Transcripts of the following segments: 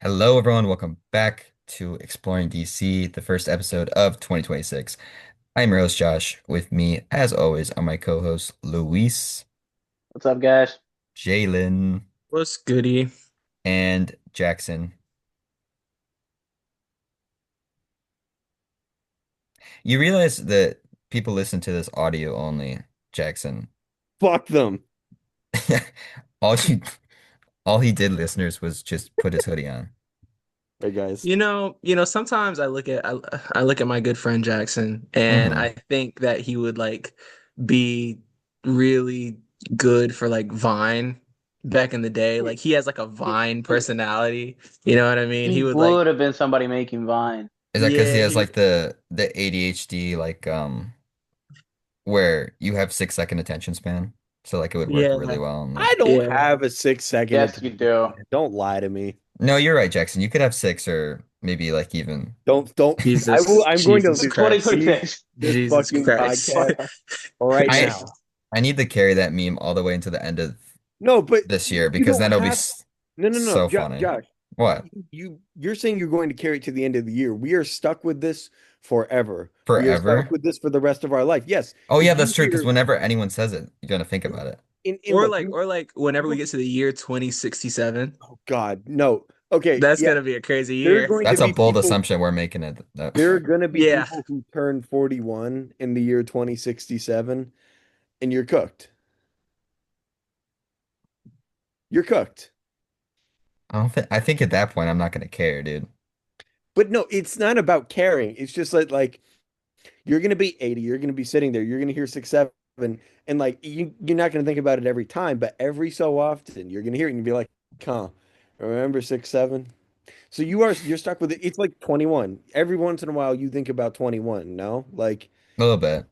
Hello, everyone. Welcome back to Exploring DC, the first episode of 2026. I'm your host, Josh. With me, as always, are my co-hosts, Luis, What's up, guys? Jalen, What's goody? and Jackson. You realize that people listen to this audio only, Jackson. Fuck them. All you, all he did, listeners, was just put his hoodie on. Hey guys. Sometimes I look at my good friend Jackson and Hmm I think that he would be really good for like Vine back in the day. Like he has like a He, Vine he, personality. You know what I mean? he He would like would have been somebody making Vine. Is that because he yeah, has he like the ADHD, where you have 6 second attention span? So like it would work really yeah. well on the. I don't Yeah. have a 6 second Yes, you attention do. span. Don't lie to me. No, you're right, Jackson. You could have six or maybe like even. Don't. Jesus, I'm going to Jesus It's Christ. leave 2026. this Jesus fucking Christ. podcast right I now. I need to carry that meme all the way into the end of No, but this year you because don't then it'll be have. No. so funny. Josh, What? you're saying you're going to carry it to the end of the year. We are stuck with this forever. We are stuck Forever? with this for the rest of our life. Yes, Oh yeah, if that's you true. Because hear whenever anyone says it, you're gonna think about it. in Or look, like or like whenever we you get to the year 2067, oh God, no. Okay, that's yeah, gonna be a crazy there are year. going to That's a be bold people. assumption we're making it. There are going to be Yeah. people who turn 41 in the year 2067, and you're cooked. You're cooked. I don't think. I think at that point I'm not gonna care, dude. But no, it's not about caring. It's just like you're going to be 80, you're going to be sitting there, you're going to hear 6, 7, and like you're not going to think about it every time, but every so often you're going to hear it and be like, huh, remember 6, 7? So you're stuck with it. It's like 21. Every once in a while you think about 21, no? Like, A little bit.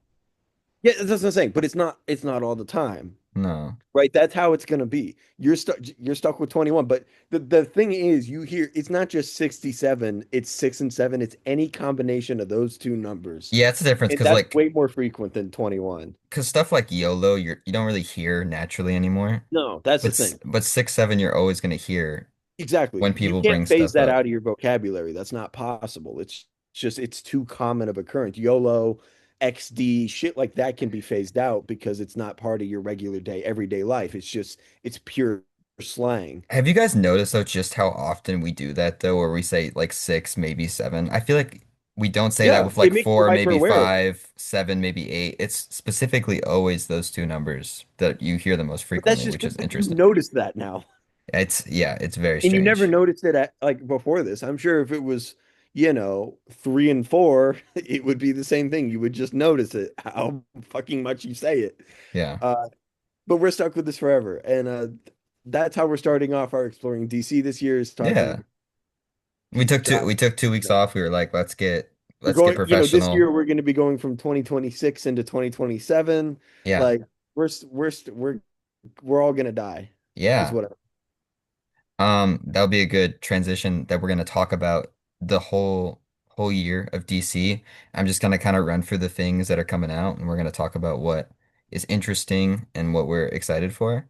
yeah, that's what I'm saying, but it's not all the time. No. Right, that's how it's gonna be. You're stuck with 21. But the thing is, you hear it's not just 67, it's 6 and 7, it's any combination of those two numbers. Yeah, it's a difference And because that's like way more frequent than 21. because stuff like YOLO, you don't really hear naturally anymore. No, that's the But thing. but 6, 7, you're always gonna hear Exactly. when You people can't bring phase stuff that up. out of your vocabulary. That's not possible. It's just it's too common of occurrence. YOLO, XD, shit like that can be phased out because it's not part of your regular day, everyday life. It's pure slang. Have you guys noticed though just how often we do that though, where we say like 6, maybe 7? I feel like we don't say that Yeah, with it like makes you 4, hyper maybe aware of it. 5, 7, maybe 8. It's specifically always those two numbers that you hear the most But that's frequently, just which is because you interesting. notice that now. Yeah, it's very And you never strange. noticed it at like before this. I'm sure if it was, 3 and 4, it would be the same thing. You would just notice it, how fucking much you say it. Yeah. Uh, but we're stuck with this forever. And that's how we're starting off our exploring DC this year is talking Yeah. deep dive. We took 2 weeks off. We were like, We're let's get going, this professional. year we're going to be going from 2026 into 2027. Yeah. Like we're all going to die is Yeah. what That'll be a good transition that we're gonna talk about the whole year of DC. I'm just gonna kind of run through the things that are coming out, and we're gonna talk about what is interesting and what we're excited for.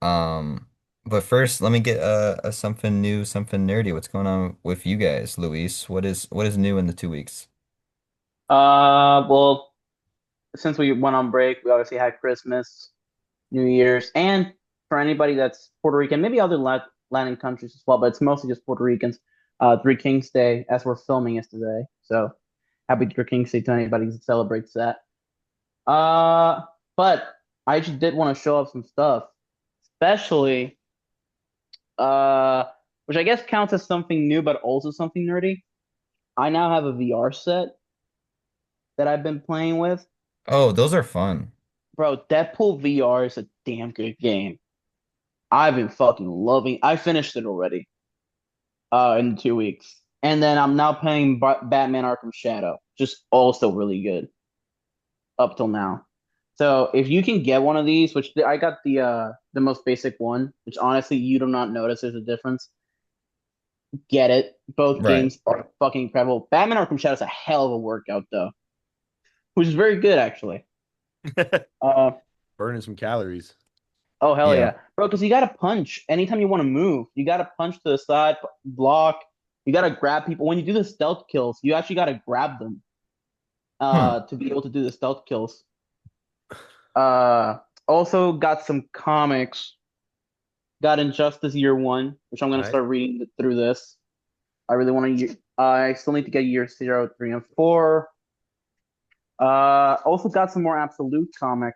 Um, but first, let me get a something new, something nerdy. What's going on with you guys, Luis? What is new in the 2 weeks? Well, since we went on break, we obviously had Christmas, New Year's, and for anybody that's Puerto Rican, maybe other Latin countries as well, but it's mostly just Puerto Ricans. Three Kings Day, as we're filming, is today. So happy Three Kings Day to anybody who celebrates that. Uh, but I just did want to show off some stuff, especially uh, which I guess counts as something new, but also something nerdy. I now have a VR set that I've been playing with. Oh, those are fun. Bro, Deadpool VR is a damn good game. I've been fucking loving. I finished it already. In 2 weeks, and then I'm now playing Batman Arkham Shadow. Just also really good up till now. So if you can get one of these, which I got the most basic one, which honestly you do not notice there's a difference. Get it. Both Right. games are fucking incredible. Batman Arkham Shadow is a hell of a workout though, which is very good actually. Uh, burning some calories. Oh hell Yeah. yeah, bro! Because you gotta punch anytime you want to move. You gotta punch to the side, block. You gotta grab people when you do the stealth kills. You actually gotta grab them Hmm. to be able to do the stealth kills. Uh, Also got some comics. Got Injustice Year One, which I'm gonna Nice. start reading through this. I really want to. I still need to get Year Zero, 3, and 4. Also got some more Absolute comic,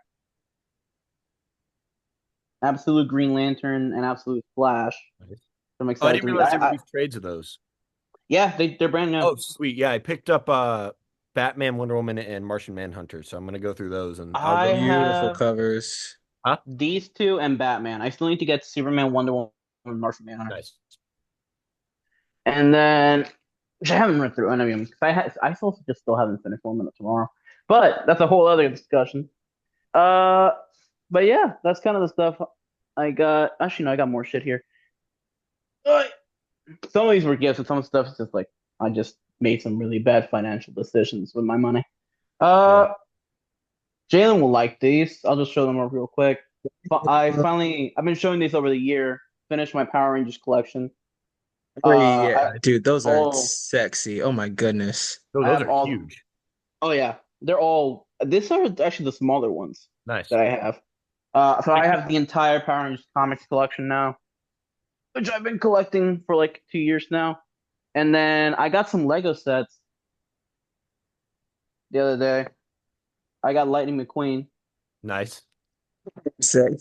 Absolute Green Lantern, and Absolute Flash. Nice. I'm Oh, I excited didn't to read. realize they released trades of those. Yeah, they're brand new. Oh, sweet. Yeah, I picked up Batman, Wonder Woman, and Martian Manhunter. So I'm gonna go through those and I'll I go. Beautiful have covers. Huh? these two and Batman. I still need to get Superman, Wonder Woman, and Martian Manhunter, Nice. and then which I haven't read through any of them because I still just still haven't finished One Minute Tomorrow, but that's a whole other discussion. Uh, but yeah, that's kind of the stuff I got. Actually, no, I got more shit here. Uh, Some of these were gifts, and some of the stuff is just like I just made some really bad financial decisions with my money. Yeah. Uh, Jalen will like these. I'll just show them up real quick. I've been showing these over the year. Finished my Power Rangers collection. Yeah, I dude, those are all sexy. Oh my goodness. Oh, I those have are all. huge. Oh yeah, they're all. These are actually the smaller ones Nice. that I have. So I have the entire Power Rangers comics collection now, which I've been collecting for like 2 years now. And then I got some Lego sets the other day. I got Lightning McQueen Nice. Sick.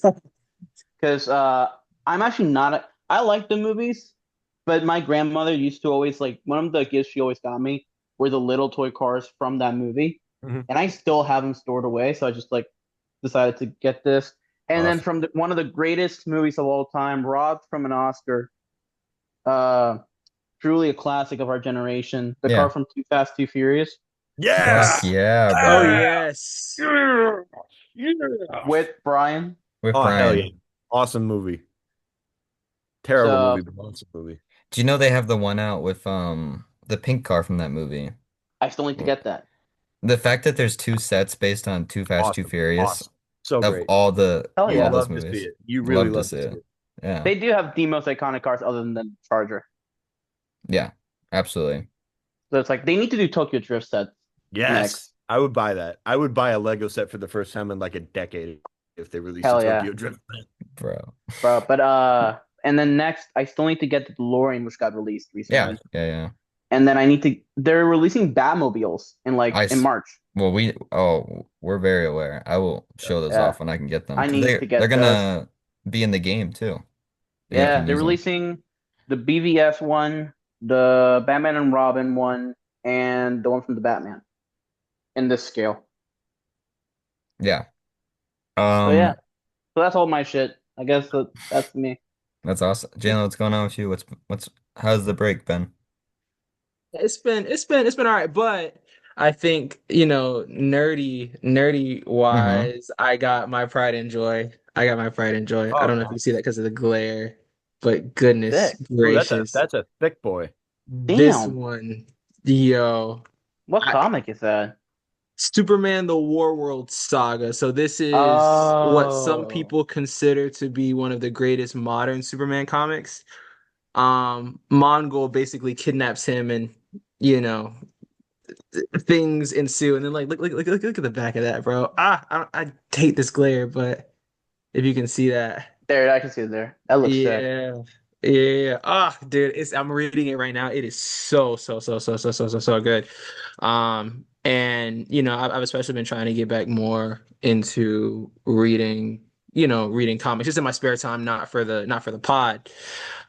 because I'm actually not. I like the movies, but my grandmother used to always like one of the gifts she always got me were the little toy cars from that movie, Mhm. and I still have them stored away. So I just like decided to get this. And then Awesome. from one of the greatest movies of all time, robbed from an Oscar, uh, truly a classic of our generation, the car Yeah. from Too Fast, Too Furious Fuck Yes. yeah, Oh bro. yes. Yeah. Yeah. with Brian. With Oh, hell yeah. Brian. Awesome movie. Terrible So movie, but awesome movie. Do you know they have the one out with the pink car from that movie? I still need to get that. The fact that there's two sets based on Too Fast, Too Awesome. Furious Awesome. So of great. Hell You all yeah. those love to see movies. it. You really Love to love see to see it. it. Yeah. They do have the most iconic cars other than the Charger. Yeah. Absolutely. So it's like they need to do Tokyo Drift sets Yes. next. I would buy that. I would buy a Lego set for the first time in like a decade if they released a Hell yeah, Tokyo Drift. Bro. bro. But and then next, I still need to get the DeLorean, which got released Yeah. recently. Yeah, yeah. And then I need to. They're releasing Batmobiles in like I in s- March. well we're very aware. I will show those Yeah, off when I can get them I because need to they're get those. gonna be in the game too. So you Yeah, can they're use them. releasing the BVS one, the Batman and Robin one, and the one from the Batman in this scale. Yeah. So yeah, Um so that's all my shit. I guess that's me. that's awesome. Jalen, what's going on with you? What's how's the break been? It's been all right, but I think, nerdy Mm-hmm. wise, I got my pride and joy. I got my pride and joy. I Oh, don't know if you see that because of the glare, but goodness Sick. oh, gracious. that's a thick boy. This Damn. one, yo, What I, comic is that? Superman the Warworld Saga. So this is what some Oh, people consider to be one of the greatest modern Superman comics. Mongol basically kidnaps him and you know things ensue, and then like look at the back of that, bro. I hate this glare, but if you can see that, there, I can see it there. That looks sick. yeah, yeah. Dude, I'm reading it right now. It is so good. And I've especially been trying to get back more into reading. Reading comics just in my spare time, not for the pod.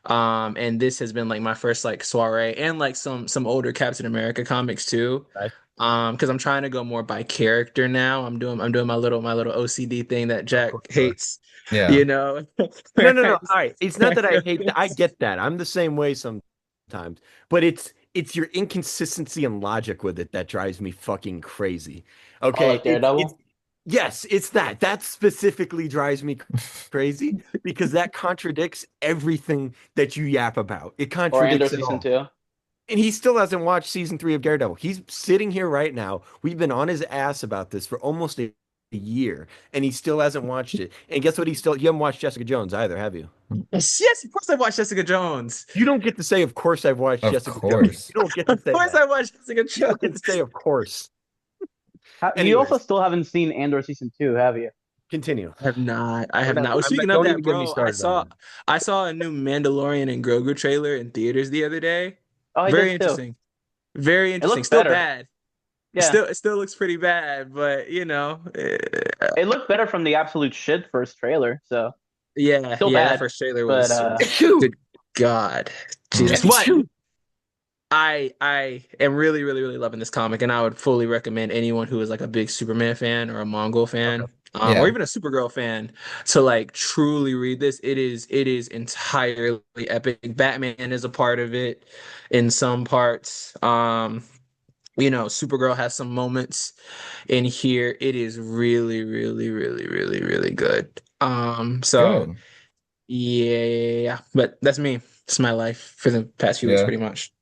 And this has been like my first like soiree and like some older Captain America comics too. Nice. Because I'm trying to go more by character now. I'm doing my little OCD thing that Of Jack course you are. hates, Yeah. you know. No, no, no. All right. It's not that I hate that. I get that. I'm the same way sometimes. But it's your inconsistency and logic with it that drives me fucking crazy. Oh, Okay? like It's Daredevil yes, it's that. That specifically drives me crazy because that contradicts everything that you yap about. It or Andor contradicts it season all. 2. And he still hasn't watched season 3 of Daredevil. He's sitting here right now. We've been on his ass about this for almost a year, and he still hasn't watched it. And guess what? You haven't watched Jessica Jones either, have you? Yes, yes, of course I watched Jessica Jones. You don't get to say, "Of course I've watched Of Jessica Jones." You course. don't get to Of say course that. I watched Jessica You don't get to say, Jones. "Of course." You also Anyways, still haven't seen Andor season 2, have you? continue. I have not. I We're have not. not. Well, speaking of Don't that, even get me bro, I started on saw that. I saw a new Mandalorian and Grogu trailer in theaters the other day. Oh, I did Very too. interesting. Very It interesting. looked Still better. bad. Yeah, It still looks pretty bad, but it looked better from the absolute shit first trailer. So yeah, still yeah, that bad, first trailer but was Achoo! good God. Jesus. Mm. But Achoo! I am really, really, really loving this comic, and I would fully recommend anyone who is like a big Superman fan or a Mongol Okay. fan, or Yeah. even a Supergirl fan to like truly read this. It is entirely epic. Batman is a part of it in some parts. Supergirl has some moments in here. It is really, really, really, really, really good. So Good. yeah, but that's me. It's my life for the past few weeks, Yeah. pretty much.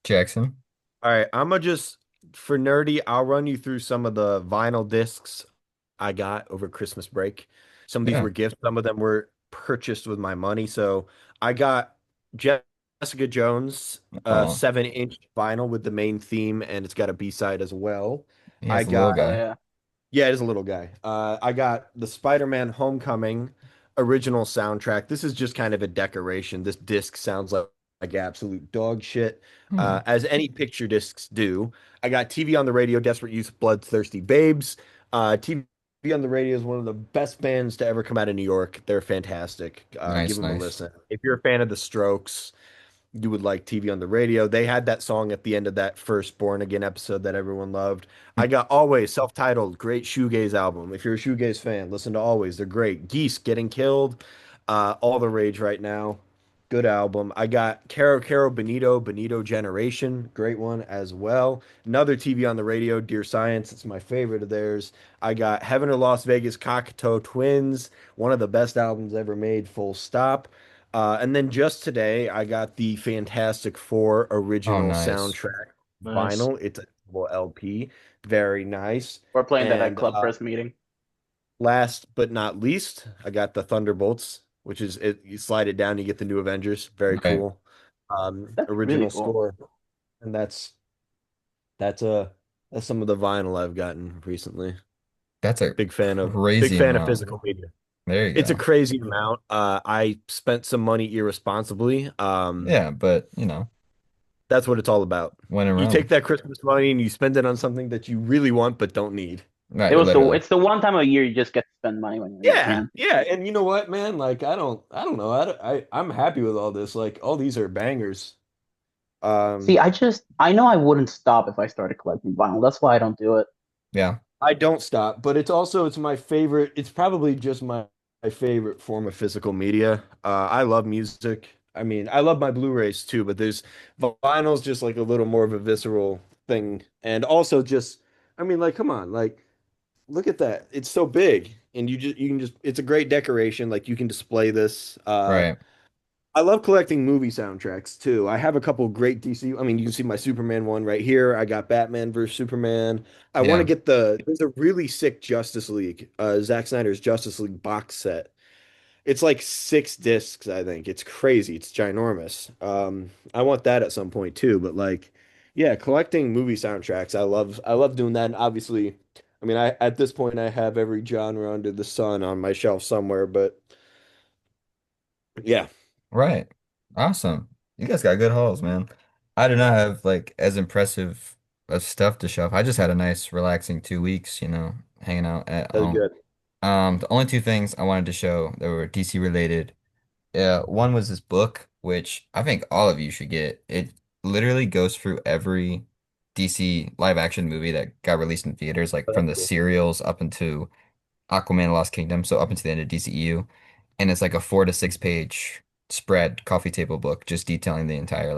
Jackson. All right, I'm gonna just for nerdy, I'll run you through some of the vinyl discs I got over Christmas break. Some of these Yeah. were gifts, some of them were purchased with my money. So I got Jessica Jones, Oh, 7-inch vinyl with the main theme, and it's got a B-side as well. he I has a little got oh guy. yeah. Yeah, it is a little guy. I got the Spider-Man Homecoming original soundtrack. This is just kind of a decoration. This disc sounds like absolute dog shit, Hmm. as any picture discs do. I got TV on the radio, Desperate Youth, Bloodthirsty Babes. TV on the radio is one of the best bands to ever come out of New York. They're fantastic. Give Nice, them a nice. listen. If you're a fan of the Strokes, you would like TV on the radio. They had that song at the end of that first Born Again episode that everyone loved. I got Always, self-titled, great shoegaze album. If you're a shoegaze fan, listen to Always. They're great. Geese, Getting Killed, all the rage right now. Good album. I got Caro Caro Bonito, Bonito Generation, great one as well. Another TV on the radio, Dear Science, it's my favorite of theirs. I got Heaven or Las Vegas, Cockatoe Twins, one of the best albums ever made, full stop. And then just today, I got the Fantastic Four Oh, original nice. soundtrack Nice. vinyl. It's a double LP. Very nice. We're playing that at And Club Press meeting. last but not least, I got the Thunderbolts, which is it. You slide it down, you get the new Avengers. Very Right. cool. That's really Original cool. score, and that's uh that's some of the vinyl I've gotten recently. That's a Big crazy fan of amount. physical media. There you It's a go. crazy amount. I spent some money irresponsibly. Yeah, but That's what it's all about. when in You take Rome. that Christmas money and you spend it on something that you really want but don't need. Right, literally. It's the one time a year you just get to spend money when you Yeah, can. yeah, and you know what, man? Like, I don't know. I'm happy with all this. Like, all these are bangers. See, Um, I know I wouldn't stop if I started collecting vinyl. That's why I don't do it. Yeah. I don't stop, but it's my favorite. It's probably just my favorite form of physical media. I love music. I mean, I love my Blu-rays too, but there's vinyl's just like a little more of a visceral thing, and also just, I mean, like, come on, like. Look at that. It's so big. And you can just it's a great decoration. Like you can display this. Right. I love collecting movie soundtracks too. I have a couple great DC. I mean, you can see my Superman one right here. I got Batman versus Superman. I want to Yeah. get there's a really sick Justice League, Zack Snyder's Justice League box set. It's like 6 discs, I think. It's crazy. It's ginormous. I want that at some point too, but like, yeah, collecting movie soundtracks. I love doing that. And obviously, I mean, I at this point I have every genre under the sun on my shelf somewhere, but yeah, Right. Awesome. You guys got good hauls, man. I do not have like as impressive of stuff to shove. I just had a nice relaxing 2 weeks, hanging out at that's home. good. The only two things I wanted to show that were DC related. One was this book, which I think all of you should get. It literally goes through every DC live action movie that got released in theaters, like from That's the cool. serials up into Aquaman Lost Kingdom, so up into the end of DCEU. And it's like a 4 to 6 page spread coffee table book just detailing the entire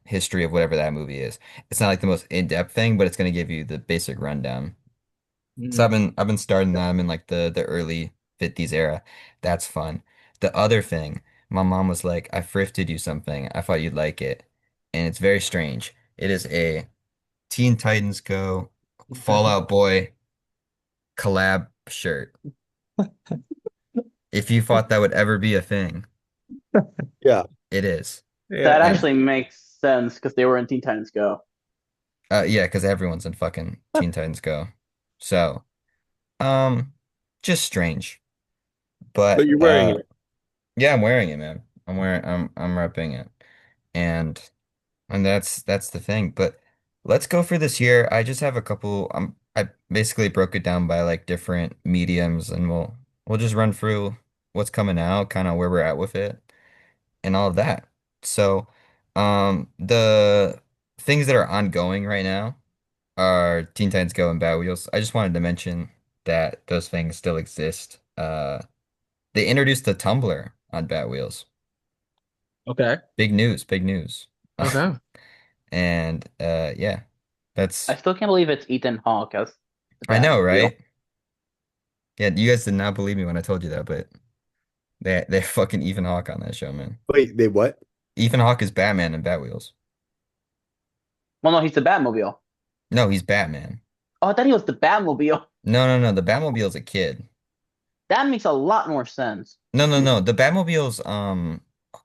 history of whatever that movie is. It's not like the most in-depth thing, but it's gonna give you the basic rundown. So Mm. I've been starting that. I'm in like the early 50s era. That's fun. The other thing, my mom was like, I thrifted you something. I thought you'd like it. And it's very strange. It is a Teen Titans Go Fallout Boy collab shirt. If you thought that would ever be a thing, Yeah. it is. Yeah, That yeah. And actually makes sense because they were in Teen Titans Go. yeah, because everyone's in fucking Teen Titans Go. So, um, just strange. But But you're wearing it. yeah, I'm wearing it, man. I'm repping it. And that's the thing. But let's go for this year. I just have a couple I basically broke it down by like different mediums and we'll just run through what's coming out, kind of where we're at with it and all of that. So, the things that are ongoing right now are Teen Titans Go and Bad Wheels. I just wanted to mention that those things still exist. They introduced the Tumblr on Bad Wheels. Okay. Big news, big news. Okay. And yeah, I that's still can't believe it's Ethan Hawke as the I know, Batmobile. right? Yeah, you guys did not believe me when I told you that, but they fucking Ethan Hawke on that show, man. Wait, they what? Ethan Hawke is Batman in Bat Wheels. Well, no, he's the Batmobile. No, he's Batman. Oh, I thought he was the Batmobile. No, no, no. The Batmobile's a kid. That makes a lot more sense. No, no, no. The Batmobile's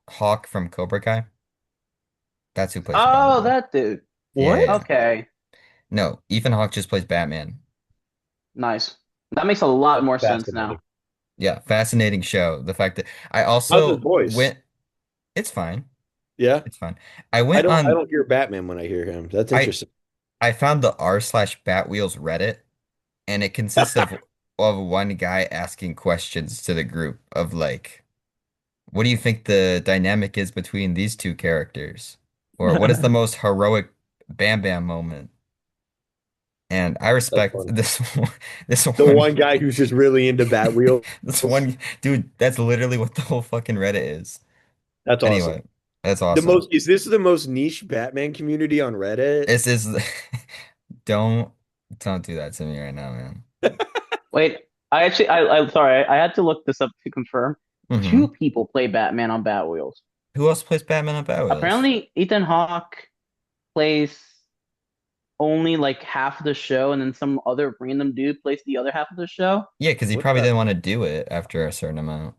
Hawk from Cobra Kai. That's who plays the Oh, Batmobile. that dude. Yeah, yeah, What? yeah. Okay, No, Ethan Hawke just plays Batman. nice. That makes a lot That's more sense fascinating. now. Yeah, fascinating show. The fact that I How's his also voice? went, it's fine. Yeah. It's fine. I I went don't I on don't hear Batman when I hear him. That's I interesting. I found the r/Batwheels Reddit, and it consists of one guy asking questions to the group of like, what do you think the dynamic is between these two characters? Or what is the most heroic Bam Bam moment? And I That's respect funny. this this The one one guy who's just really into Bat Wheels. this one dude, that's literally what the whole fucking Reddit is. That's awesome. Anyway, that's The awesome. most is this the most niche Batman community on Reddit? This is don't don't do that to me right now, man. Wait, I'm sorry, I had to look this up to confirm. Two Hmm. people play Batman on Batwheels. Who else plays Batman on Batwheels? Apparently, Ethan Hawke plays only like half of the show, and then some other random dude plays the other half of the show. Yeah, because he What probably the? didn't want to do it after a certain amount.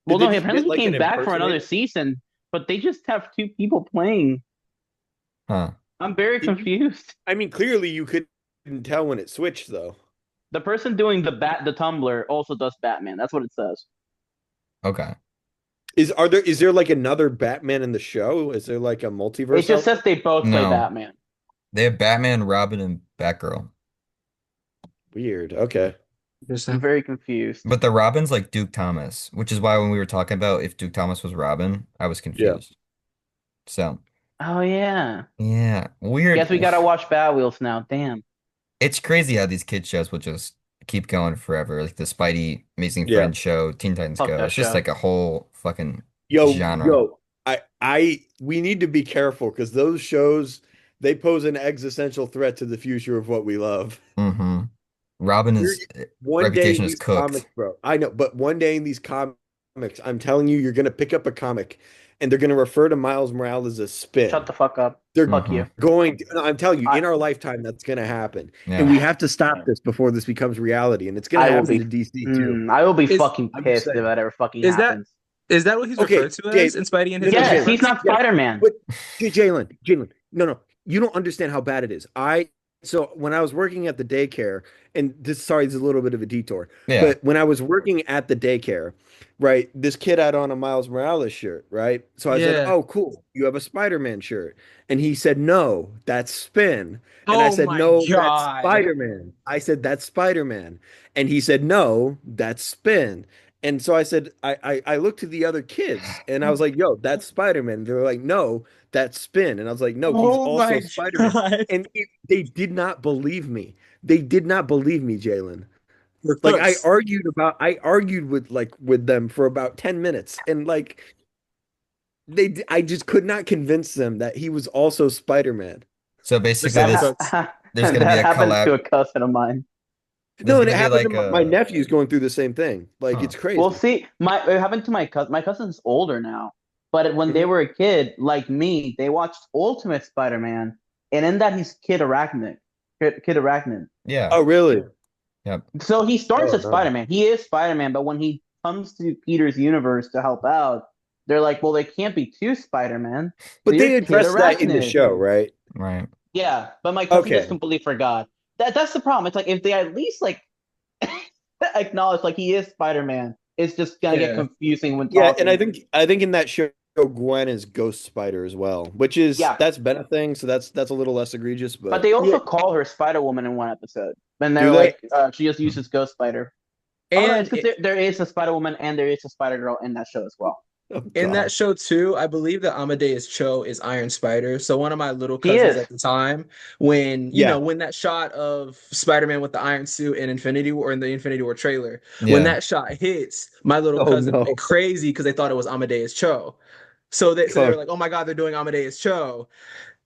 Well, Did they no, just apparently get he like an came back for another impersonator? season, but they just have two people playing. Huh. I'm very Did you? confused. I mean, clearly you couldn't tell when it switched though. The person doing the Tumblr also does Batman. That's what it says. Okay. Is there like another Batman in the show? Is there like a It multiverse just out there? says they both play No. Batman. They have Batman, Robin, and Batgirl. Weird. Okay. I'm Interesting. very confused. But the Robin's like Duke Thomas, which is why when we were talking about if Duke Thomas was Robin, I was Yeah. confused. So, Oh yeah. yeah, weird. Guess we gotta watch Bat Wheels now. Damn. It's crazy how these kid shows will just keep going forever. Like the Spidey Amazing Yeah. Friends show, Teen Titans Fuck Go. that It's just show. like a whole fucking Yo, genre. yo, we need to be careful because those shows they pose an existential threat to the future of what we love. Hmm. Robin You're is one day in reputation is these comics, cooked. bro. I know, but one day in these comics, I'm telling you, you're gonna pick up a comic and they're gonna refer to Miles Morales as Shut Spin. the fuck up. They're Fuck Hmm. you. no, I'm telling you, I in our lifetime, that's gonna happen. And Yeah. we have to stop this before this becomes reality. And it's gonna I will happen be to DC too. I will be Is fucking I'm just pissed if saying. that ever fucking is that happens. is that what he's Okay, referred to Jay, as in Spidey and no, his no, Yes, Amazing Jalen. he's Friends? not Yes, Spider-Man. but Jalen, no, you don't understand how bad it is. So when I was working at the daycare, and this is a little bit of a detour, Yeah. but when I was working at the daycare, right, this kid had on a Miles Morales shirt, right? So I said, Yeah. "Oh, cool, you have a Spider-Man shirt," and he said, "No, that's Spin," and I Oh said, my "No, that's God. Spider-Man." I said, "That's Spider-Man," and he said, "No, that's Spin." And so I said, I looked to the other kids and I was like, yo, that's Spider-Man. They were like, no, that's Spin. And I was like, no, he's Oh also my Spider-Man. God. They did not believe me. They did not believe me, Jalen. We're Like cooks. I argued with them for about 10 minutes and like I just could not convince them that he was also Spider-Man. So We're basically so That cooks. there's gonna be that a happened to collab. a cousin of mine. There's No, and it gonna be happened to like my a nephew's going through the same thing. Like huh. it's Well, crazy. see, it happened to my cousin. My cousin's older now, but when they Mhm. were a kid, like me, they watched Ultimate Spider-Man, and in that he's Kid Arachnid. Kid Arachnid. Yeah. Oh, really? Yep. So he starts Oh as no. Spider-Man. He is Spider-Man, but when he comes to Peter's universe to help out, they're like, well, they can't be two Spider-Man. So But you're they Kid addressed that in the Arachnid. show, right? Right. Yeah, but my cousin just Okay. completely forgot. That's the problem. It's like if they at least like acknowledge like he is Spider-Man, it's just gonna get Yeah. confusing when Yeah, and I talking. think I think in that show Gwen is Ghost Spider as well, which is Yeah, that's been a thing, so that's a little less egregious, but but they yeah. also call her Spider-Woman in one episode. And Do they're they? like, she just Hmm. uses Ghost Spider. Oh no, it's And because there is a Spider-Woman and there is a Spider-Girl in that show as well. Oh in that God. show too, I believe that Amadeus Cho is Iron Spider. So one of my little He cousins is. at the time, when Yeah. when that shot of Spider-Man with the iron suit in Infinity War in the Infinity War trailer, when Yeah. that shot hits, my little Oh cousin went no. crazy because they thought it was Amadeus Cho. So they Oh, were like, "Oh my God, they're doing Amadeus Cho,"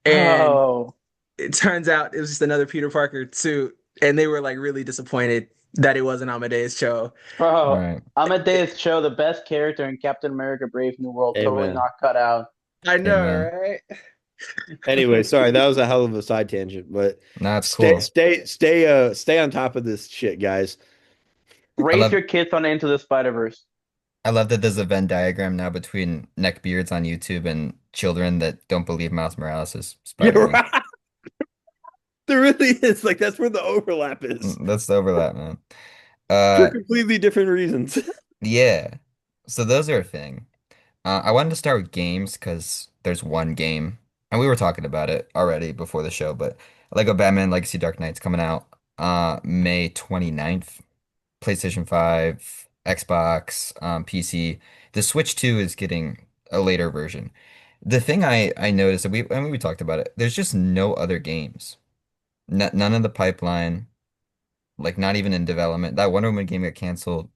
and Oh, it turns out it was just another Peter Parker suit, and they were like really disappointed that it wasn't Amadeus Cho. bro. Right. Amadeus Cho, the best character in Captain America Brave New World, totally amen. not cut out. I know, Amen. right? Anyway, sorry, that was a hell of a side tangent, but No, it's cool. stay on top of this shit, guys. I Raise love your kids on Into the Spider-Verse. I love that there's a Venn diagram now between neckbeards on YouTube and children that don't believe Miles Morales is You're Spider-Man. right. There really is. Like that's where the overlap is That's the overlap, man. for Uh, completely different reasons. yeah. So those are a thing. I wanted to start with games because there's one game, and we were talking about it already before the show, but Lego Batman Legacy Dark Knight's coming out May 29th. PlayStation 5, Xbox, PC. The Switch 2 is getting a later version. The thing I noticed, I mean, we talked about it, there's just no other games. N None in the pipeline, like not even in development. That Wonder Woman game got canceled.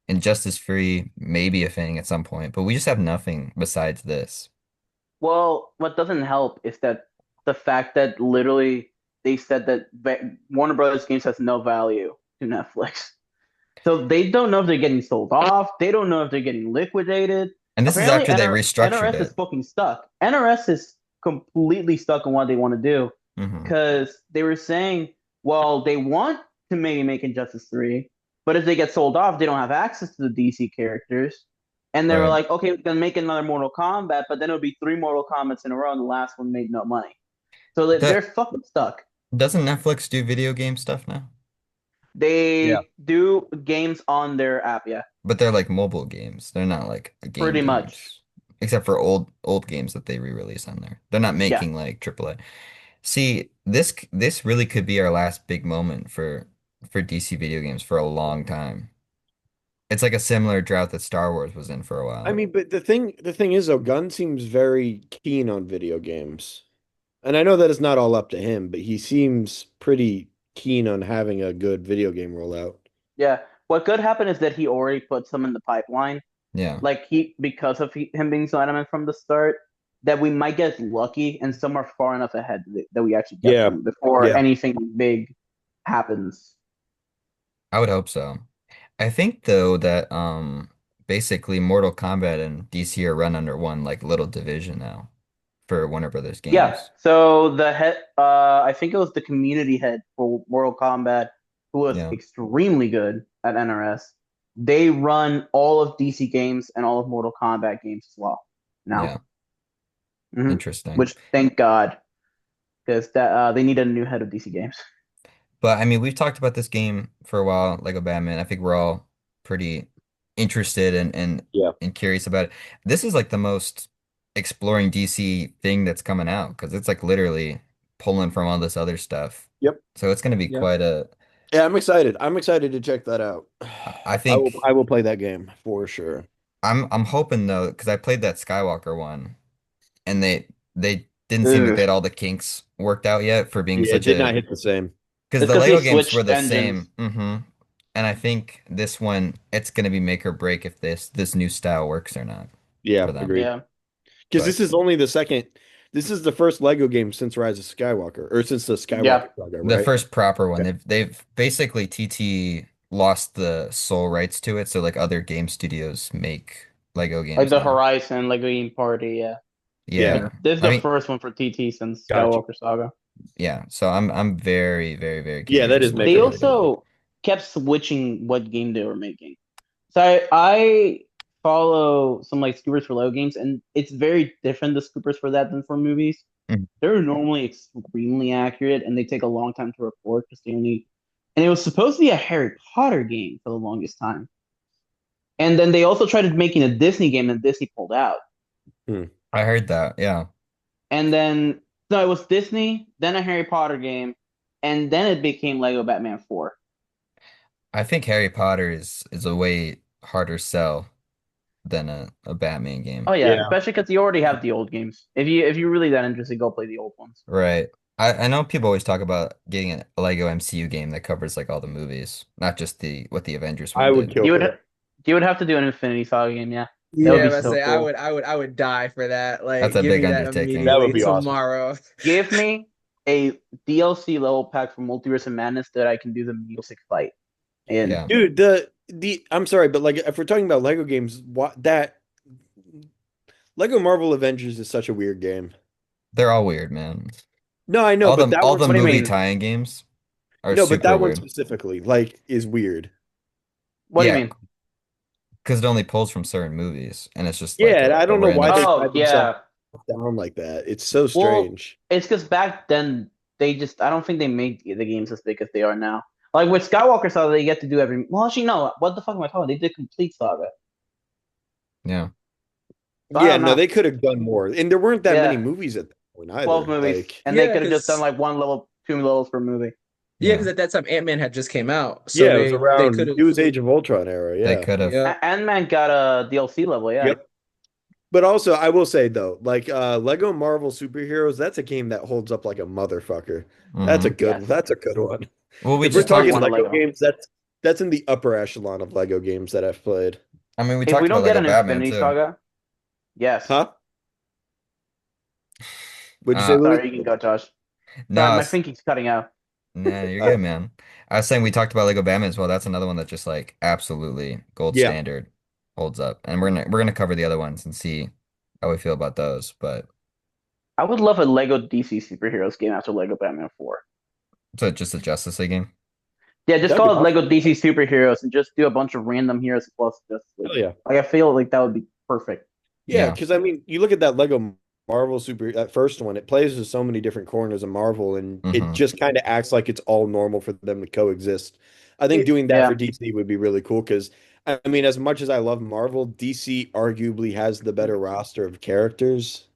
Injustice Free, maybe a thing at some point, but we just have nothing besides this. Well, what doesn't help is that the fact that literally they said that Warner Brothers games has no value to Netflix. So they don't know if they're getting sold off. They don't know if they're getting liquidated. And this is Apparently, after they restructured NRS is it. fucking stuck. NRS is completely stuck on what they want to do Hmm. because they were saying, well, they want to maybe make Injustice 3, but if they get sold off, they don't have access to the DC characters. And they were Right. like, okay, we can make another Mortal Kombat, but then it'll be three Mortal Kombat in a row, and the last one made no money. So they're That fucking stuck. doesn't Netflix do video game stuff now? Yeah. They do games on their app, yeah, But they're like mobile games. They're not like pretty much. games. Except for old games that they re-release on there. They're not Yeah. making like AAA. See, this really could be our last big moment for DC video games for a long time. It's like a similar drought that Star Wars was in for a I while. mean, but the thing is though, Gunn seems very keen on video games. And I know that it's not all up to him, but he seems pretty keen on having a good video game rollout. Yeah. What could happen is that he already put some in the pipeline. Yeah. Like because of him being so adamant from the start, that we might get lucky and some are far enough ahead that we actually get Yeah. them before Yeah. anything big happens. I would hope so. I think though that basically Mortal Kombat and DC are run under one like little division now for Warner Brothers Yeah. games. So the head, I think it was the community head for Mortal Kombat, who was Yeah. extremely good at NRS. They run all of DC games and all of Mortal Kombat games as well now. Yeah. hmm Interesting. Which thank God, because that they need a new head of DC games. But I mean, we've talked about this game for a while, Lego Batman. I think we're all pretty interested Yeah. and curious about it. This is like the most exploring DC thing that's coming out because it's like literally pulling from all this other stuff. Yep. So it's going to be Yeah. quite a. Yeah, I'm excited. I'm excited to check that out. I I will think I will play that game for sure. I'm hoping though because I played that Skywalker one and they didn't seem like Ugh. they had all the kinks worked out yet for being Yeah, it such did a not hit the same. because It's the because they Lego games were switched the engines. same. And I think this one, it's gonna be make or break if this new style works or not Yeah, for them. agreed. Yeah. Because But this is the first Lego game since Rise of Skywalker, or since the Yeah. Skywalker saga, the right? first proper one, Yeah. they've basically TT lost the sole rights to it, so like other game studios make Lego Like games the now. Horizon, Lego Game Party, yeah. Yeah, Yeah. This is I the mean, first one for TT since gotcha. Skywalker Saga. yeah. So I'm very, very, very Yeah, that curious is what make They or they're break. gonna do. also kept switching what game they were making. So I follow some like scoopers for Lego games, and it's very different the scoopers for that than for movies. Mhm. They're normally extremely accurate, and they take a long time to record because they only. And it was supposed to be a Harry Potter game for the longest time, and then they also tried making a Disney game, and Disney pulled out. Hmm. I heard that. Yeah. And then no, it was Disney, then a Harry Potter game, and then it became Lego Batman 4. I think Harry Potter is a way harder sell than a Batman Oh game. yeah, Yeah. especially because you already have the old games. If you're really that interested, go play the old ones. Right. I know people always talk about getting a Lego MCU game that covers like all the movies, not just the what the Avengers I one would did. kill You for would that. you would have to do an Infinity Saga game, yeah. That would Yeah, be I so say I cool. would, I would die for that. That's Like, a give big me that undertaking. That would immediately be awesome. tomorrow. Give me a DLC level pack for Multiverse of Madness that I can do the music fight in. Yeah. Dude, the I'm sorry, but like if we're talking about Lego games, what that Lego Marvel Avengers is such a weird game. They're all weird, man. No, I know, but that All one the What do you movie mean? tie-in games are no, but super that one weird. specifically, like, is weird. What do you Yeah, mean? because it only pulls from certain movies and it's just like Yeah, and I a don't know why random they Oh tied themselves yeah. down like that. It's so Well, strange. it's because back then I don't think they made the games as big as they are now. Like with Skywalker Saga, they get to do every. Well, actually, no. What the fuck am I talking about? They did complete Saga, Yeah. so I Yeah, don't no, know. they could have done more. And there weren't that many Yeah, movies at that point 12 either. movies, Like, and they Yeah, could have just done because like one level, 2 levels per movie. yeah, Yeah. because at that time Ant-Man had just came out, so yeah, it was they could around have. it was Age of Ultron era, They yeah. could have. Yeah, Ant-Man got a DLC level, yeah. Yep. But also, I will say though, like Lego Marvel Superheroes, that's a game that holds up like a motherfucker. Hmm. Yes, That's a good one. Well, we If we're just definitely talked. talking one of Lego Lego. games, that's in the upper echelon of Lego games that I've played. I mean, we If we talked about don't get Lego an Batman Infinity too. Saga, yes. Huh? What'd you say, Uh, Louis? Sorry, you can go, Josh. no, Sorry, I my was, thinking's cutting out. nah, you're Uh, good, man. I was saying we talked about Lego Batman as well. That's another one that just like absolutely gold yeah. standard holds up, and we're gonna cover the other ones and see how we feel about those. But I would love a Lego DC superheroes game after Lego Batman 4. so just a Justice League game. Yeah, just That'd be call it awesome. Lego DC superheroes and just do a bunch of random heroes plus Justice League. Hell yeah. Like I feel like that would be perfect. Yeah, Yeah, because I mean, you look at that Lego Marvel Super, that first one, it plays with so many different corners of Marvel, and it hmm just kind of acts like it's all normal for them to coexist. I think it, doing that for Yeah. DC would be really cool because, I mean, as much as I love Marvel, DC arguably has the better roster of characters.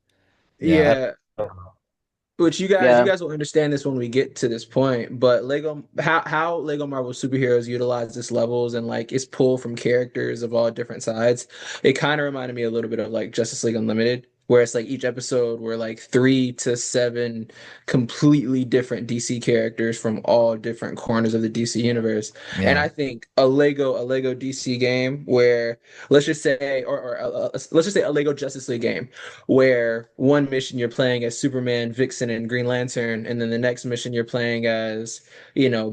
yeah, I yeah. don't know. Which you Yeah. guys will understand this when we get to this point, but how Lego Marvel superheroes utilize this levels and like its pull from characters of all different sides, it kind of reminded me a little bit of like Justice League Unlimited, where it's like each episode were like 3 to 7 completely different DC characters from all different corners of the DC universe. And yeah, I think a Lego DC game where let's just say let's just say a Lego Justice League game where one mission you're playing as Superman, Vixen, and Green Lantern, and then the next mission you're playing as,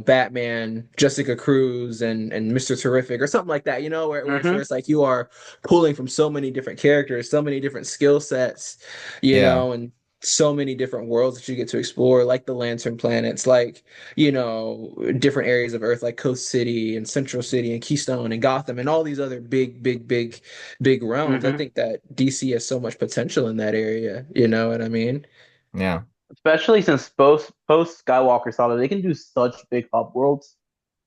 Batman, Jessica Cruz, and Mr. Terrific, or something like that, where Mm-hmm. it's like you are pulling from so many different characters, so many different skill sets, yeah, and so many different worlds that you get to explore, like the Lantern planets, like, different areas of Earth, like Coast City and Central City and Keystone and Gotham and all these other big, big, big realms. I Mm-hmm. think that DC has so much potential in that area. You know what I mean? yeah, Especially since both post Skywalker Saga, they can do such big hub worlds,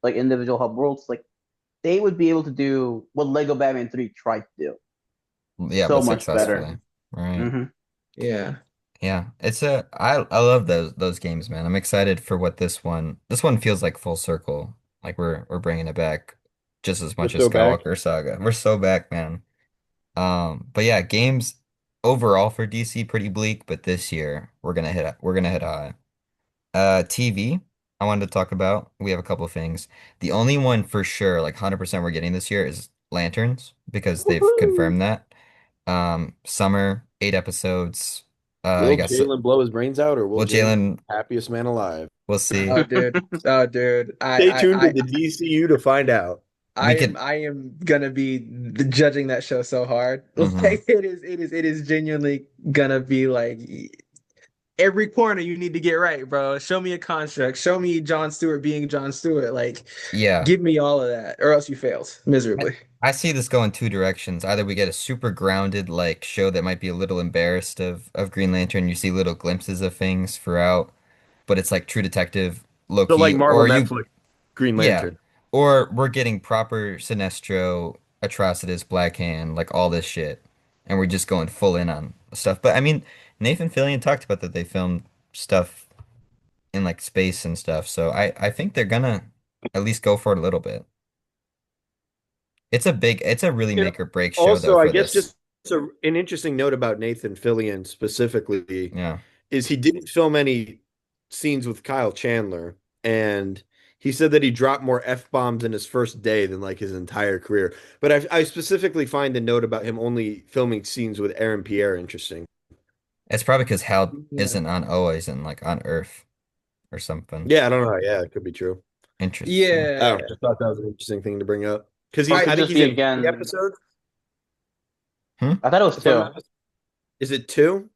like individual hub worlds. Like they would be able to do what Lego Batman 3 tried to do. yeah, So but much better. successfully. Right. Mm-hmm. Yeah. Yeah, I love those games, man. I'm excited for what this one feels like full circle. Like we're bringing it back just as We're much as so back. Skywalker Saga. We're so back, man. But yeah, games overall for DC pretty bleak, but this year we're gonna hit high. TV, I wanted to talk about. We have a couple of things. The only one for sure, like 100% we're getting this year is Lanterns because they've Woohoo! confirmed that. Summer, 8 episodes. You Will got Jalen blow his brains out, or will Well, Jalen be Jalen, the happiest man alive? we'll see. Oh, dude. Oh, dude. Stay tuned to the DCU to find out. We could, I am gonna be judging that show so hard. hmm Like it is genuinely gonna be like every corner you need to get right, bro. Show me a construct. Show me John Stewart being John Stewart. Like, Yeah. give me all of that, or else you failed I, miserably. I see this going two directions. Either we get a super grounded like show that might be a little embarrassed of Green Lantern. You see little glimpses of things throughout, but it's like True Detective, low So like key, Marvel, or you Netflix, Green yeah, Lantern. or we're getting proper Sinestro, Atrocitus, Black Hand, like all this shit, and we're just going full in on stuff. But I mean, Nathan Fillion talked about that they filmed stuff in like space and stuff, so I think they're gonna at least go for it a little bit. It's a really You know, make or break show though also, I for guess this. just an interesting note about Nathan Fillion specifically Yeah. is he didn't film any scenes with Kyle Chandler, and he said that he dropped more F-bombs in his first day than like his entire career. But I specifically find the note about him only filming scenes with Aaron Pierre interesting. It's probably because Hal Yeah. isn't on always and like on Earth or something. Yeah, I don't know. Yeah, it could be true. Interesting. I don't know. Yeah. Just thought that was an interesting thing to bring up because Or it could I think just he's be in three again. episodes, Hmm? I thought it was if I'm two. not mistaken. Is it two?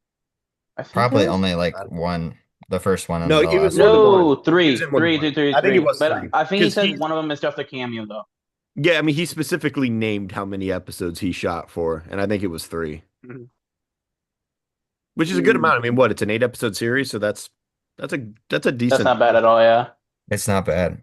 I think it Probably was. only like one, the first one and No, the he was last more than one. one. No, He was three, in more than three, one. three, three, I think it three. was But three I think he because says he, one of them is just a cameo, though. yeah, I mean, he specifically named how many episodes he shot for, and I think it was three, Mhm. which is a good Mm, amount. I mean, what? It's an 8 episode series, so that's a that's decent not bad amount. at all, yeah. It's not bad.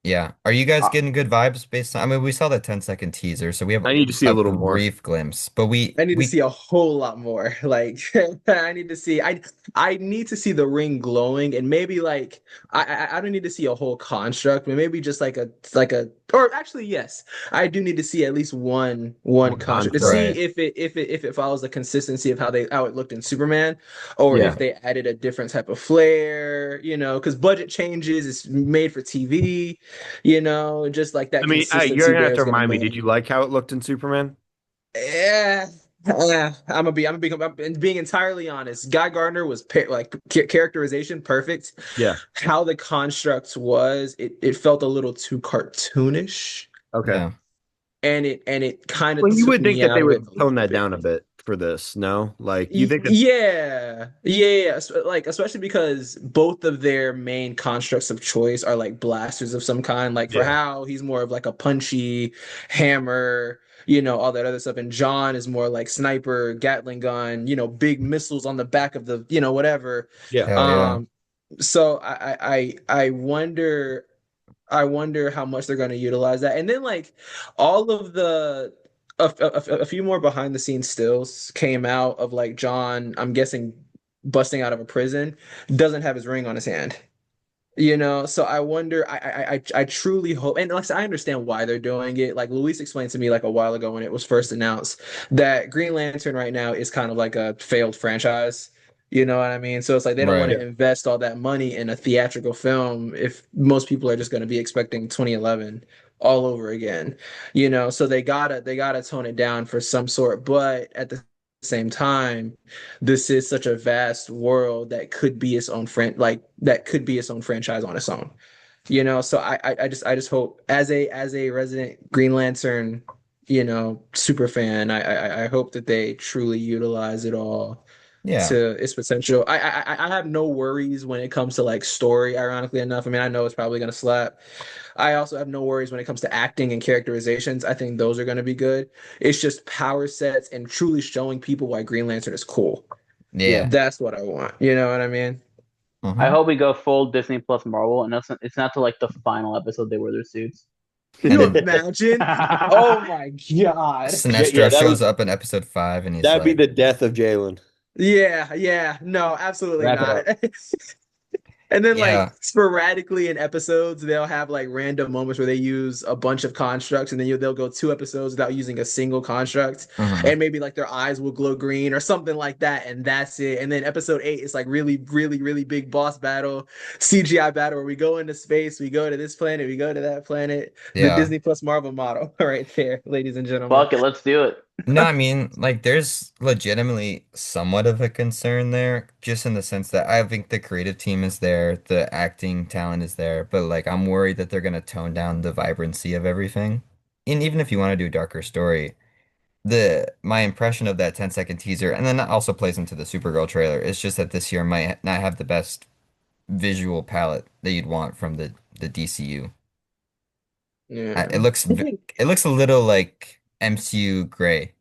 Yeah. Are you guys Uh, getting good vibes based on, I mean, we saw the 10-second teaser, so we have I need to see a a little more. brief glimpse, but I need to we see a whole lot more. Like I need to see the ring glowing and maybe like I don't need to see a whole construct, but maybe just like a or actually yes, I do need to see at least one One construct to construct. see right. if it follows the consistency of how it looked in Superman or Yeah. if they added a different type of flair, because budget changes, it's made for TV, just like that I mean, you're consistency gonna there have to is gonna remind me. Did bring. you like how it looked in Superman? Yeah, yeah. I'm being entirely honest. Guy Gardner was characterization perfect. Yeah. How the construct was, it felt a little too cartoonish, Okay. Yeah. and it kind of Well, you took would think me that they out of would it a tone little that bit. down a bit for this. No, like you think that? Yeah, yeah. Like especially because both of their main constructs of choice are like blasters of some kind. Like for Yeah. Hal, he's more of like a punchy hammer, all that other stuff. And John is more like sniper, Gatling gun, big missiles on the back of the, whatever. Yeah. Hell yeah. Um, so I wonder how much they're going to utilize that. And then like all of a few more behind the scenes stills came out of like John, I'm guessing busting out of a prison, doesn't have his ring on his hand. So I wonder. I truly hope, and like I said, I understand why they're doing it. Like Luis explained to me like a while ago when it was first announced that Green Lantern right now is kind of like a failed franchise. You know what I mean? So it's like they don't want Right. to invest all that money in a theatrical film if most people are just going to be expecting 2011 all over again. So they gotta tone it down for some sort, but at the same time this is such a vast world that could be its own that could be its own franchise on its own. So I just hope as a resident Green Lantern, super fan, I hope that they truly utilize it all Yeah. to its potential. I have no worries when it comes to like story, ironically enough. I mean, I know it's probably gonna slap. I also have no worries when it comes to acting and characterizations. I think those are gonna be good. It's just power sets and truly showing people why Green Lantern is cool. Yeah. Yeah. That's what I want. You know what I mean? I Hmm. hope we go full Disney plus Marvel, and it's not to like the final episode they wear their suits. Can And you then imagine? Oh my God. Yeah, Sinestro shows up in episode 5 and he's that'd be like, the death of Jalen. Yeah, yeah. No, absolutely Wrap it not. up. And then like yeah. sporadically in episodes, they'll have like random moments where they use a bunch of constructs, and then they'll go 2 episodes without using a single construct, Hmm. and maybe like their eyes will glow green or something like that, and that's it. And then episode 8 is like really, really, really big boss battle, CGI battle where we go into space, we go to this planet, we go to that planet. The Yeah. Disney plus Marvel model, right there, ladies and gentlemen. Fuck it, let's do it. No, I mean, like, there's legitimately somewhat of a concern there, just in the sense that I think the creative team is there, the acting talent is there, but like, I'm worried that they're gonna tone down the vibrancy of everything. And even if you want to do a darker story, the my impression of that 10-second teaser, and then that also plays into the Supergirl trailer. It's just that this year might not have the best visual palette that you'd want from the DCU. Yeah. I think It looks a little like MCU gray.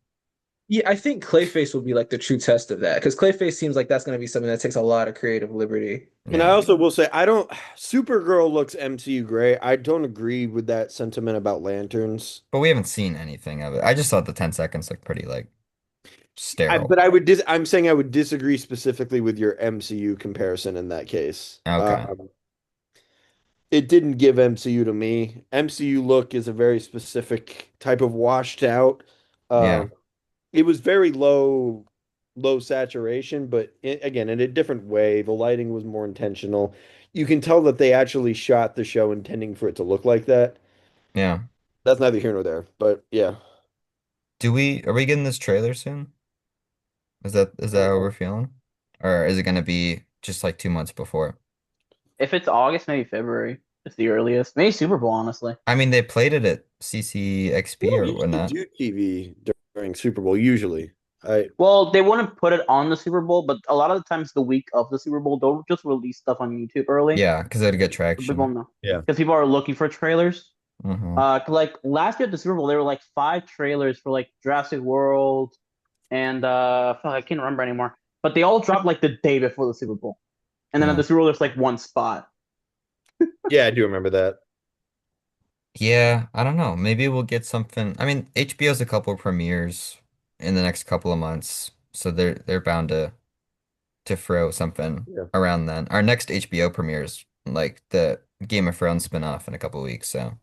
yeah, I think Clayface will be like the true test of that because Clayface seems like that's going to be something that takes a lot of creative liberty. And I Yeah, also will say, I don't, Supergirl looks MCU gray. I don't agree with that sentiment about lanterns. but we haven't seen anything of it. I just thought the 10 seconds looked pretty like sterile. But I'm saying I would disagree specifically with your MCU comparison in that case. Okay. It didn't give MCU to me. MCU look is a very specific type of washed out. Uh, Yeah. it was very low saturation, but again, in a different way. The lighting was more intentional. You can tell that they actually shot the show intending for it to look like that. Yeah. That's neither here nor there, but yeah. Are we getting this trailer soon? Is that how we're feeling? Or is it gonna be just like 2 months before? If it's August, maybe February. It's the earliest. Maybe Super Bowl, honestly. I mean, they played it at CCXP We don't or usually whatnot. do TV during Super Bowl, usually. I Well, they wouldn't put it on the Super Bowl, but a lot of the times the week of the Super Bowl, they'll just release stuff on YouTube early. Yeah, because it'd get So people traction. know. Yeah. Because people are looking for trailers. Hmm. Like last year at the Super Bowl, there were like five trailers for like Jurassic World and fuck, I can't remember anymore. But they all dropped like the day before the Super Bowl. And then at Yeah. the Super Bowl, there's like one spot. Yeah, I do remember that. Yeah, I don't know. Maybe we'll get something. I mean, HBO's a couple of premieres in the next couple of months, so they're bound to throw something Yeah. around then. Our next HBO premieres like the Game of Thrones spinoff in a couple of weeks, so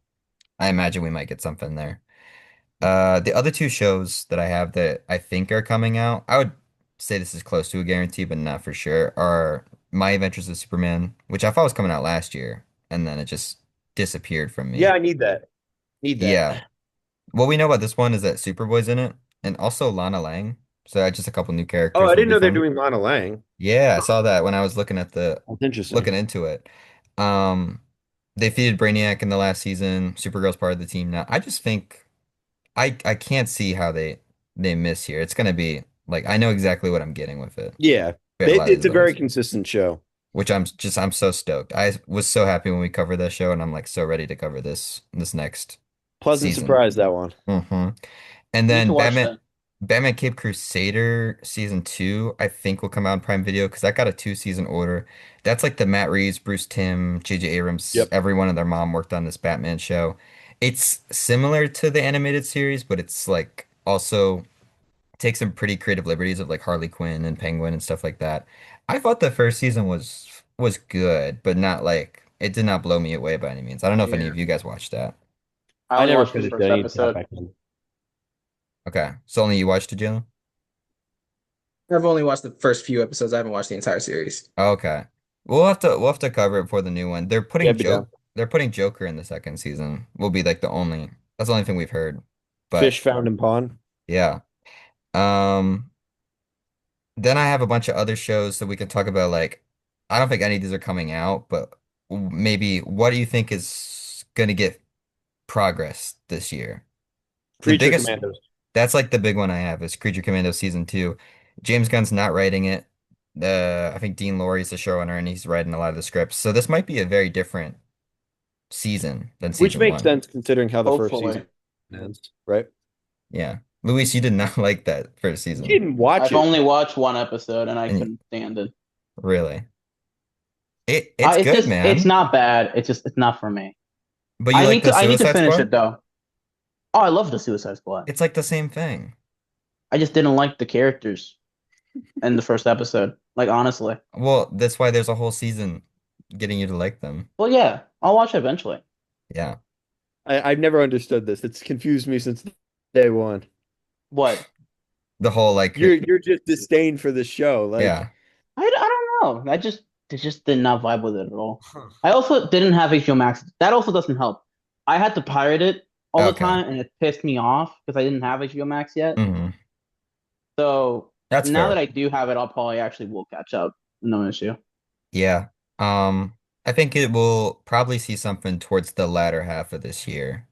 I imagine we might get something there. The other two shows that I have that I think are coming out, I would say this is close to a guarantee, but not for sure, are My Adventures of Superman, which I thought was coming out last year, and then it just disappeared from Yeah, me. I need that. Need that. Yeah. What we know about this one is that Superboy's in it, and also Lana Lang. So just a couple new Oh, characters I will didn't be know they're fun. doing Lana Lang. Yeah, I saw that when I was looking at That's interesting. looking into it. Um, they defeated Brainiac in the last season. Supergirl's part of the team now. I just think I can't see how they miss here. It's gonna be like I know exactly what I'm getting with it. Yeah. A lot of It's these a very villains, consistent show. which I'm so stoked. I was so happy when we covered that show, and I'm like so ready to cover this next Pleasant season. surprise, that one. Hmm. And I need to then watch that. Batman Cape Crusader season two, I think will come out in Prime Video because I got a 2 season order. That's like the Matt Reeves, Bruce Timm, J.J. Abrams, Yep. everyone and their mom worked on this Batman show. It's similar to the animated series, but it's like also takes some pretty creative liberties of like Harley Quinn and Penguin and stuff like that. I thought the first season was good, but not like it did not blow me away by any means. I don't know if any Yeah. of you guys watched that. I I only never watched the finished first any top episode. back then. Okay, so only you watched it, Jalen? I've only watched the first few episodes. I haven't watched the entire series. Okay. We'll have to cover it for the new one. Yeah, be down. They're putting Joker in the second season. Will be like that's the only thing we've heard. Fish But found in pond. yeah. Um then I have a bunch of other shows that we can talk about like I don't think any of these are coming out, but maybe what do you think is gonna get progress this year? The Creature biggest Commandos. That's like the big one I have is Creature Commando season two. James Gunn's not writing it. I think Dean Lorey's the showrunner and he's writing a lot of the scripts. So this might be a very different season than Which season makes one. sense considering how the first Hopefully. season ends, right? Yeah. Luis, you did not like that first You season. didn't watch I've it. only watched one episode and I And couldn't stand it. really. It's good, It's man. not bad. It's not for me. But you like the I need to Suicide finish it Squad? though. Oh, I love the Suicide Squad. It's like the same thing. I just didn't like the characters in the first episode. Like honestly. Well, that's why there's a whole season getting you to like them. Well, yeah, I'll watch it eventually. Yeah. I've never understood this. It's confused me since day one. What? The whole like You're just disdain for the show. Like yeah. I don't know. I just did not vibe with it at all. I also didn't have HBO Max. That also doesn't help. I had to pirate it all the Okay. time, and it pissed me off because I didn't have HBO Max yet. Hmm. So That's now that fair. I do have it, I'll probably actually will catch up. No issue. Yeah. I think it will probably see something towards the latter half of this year.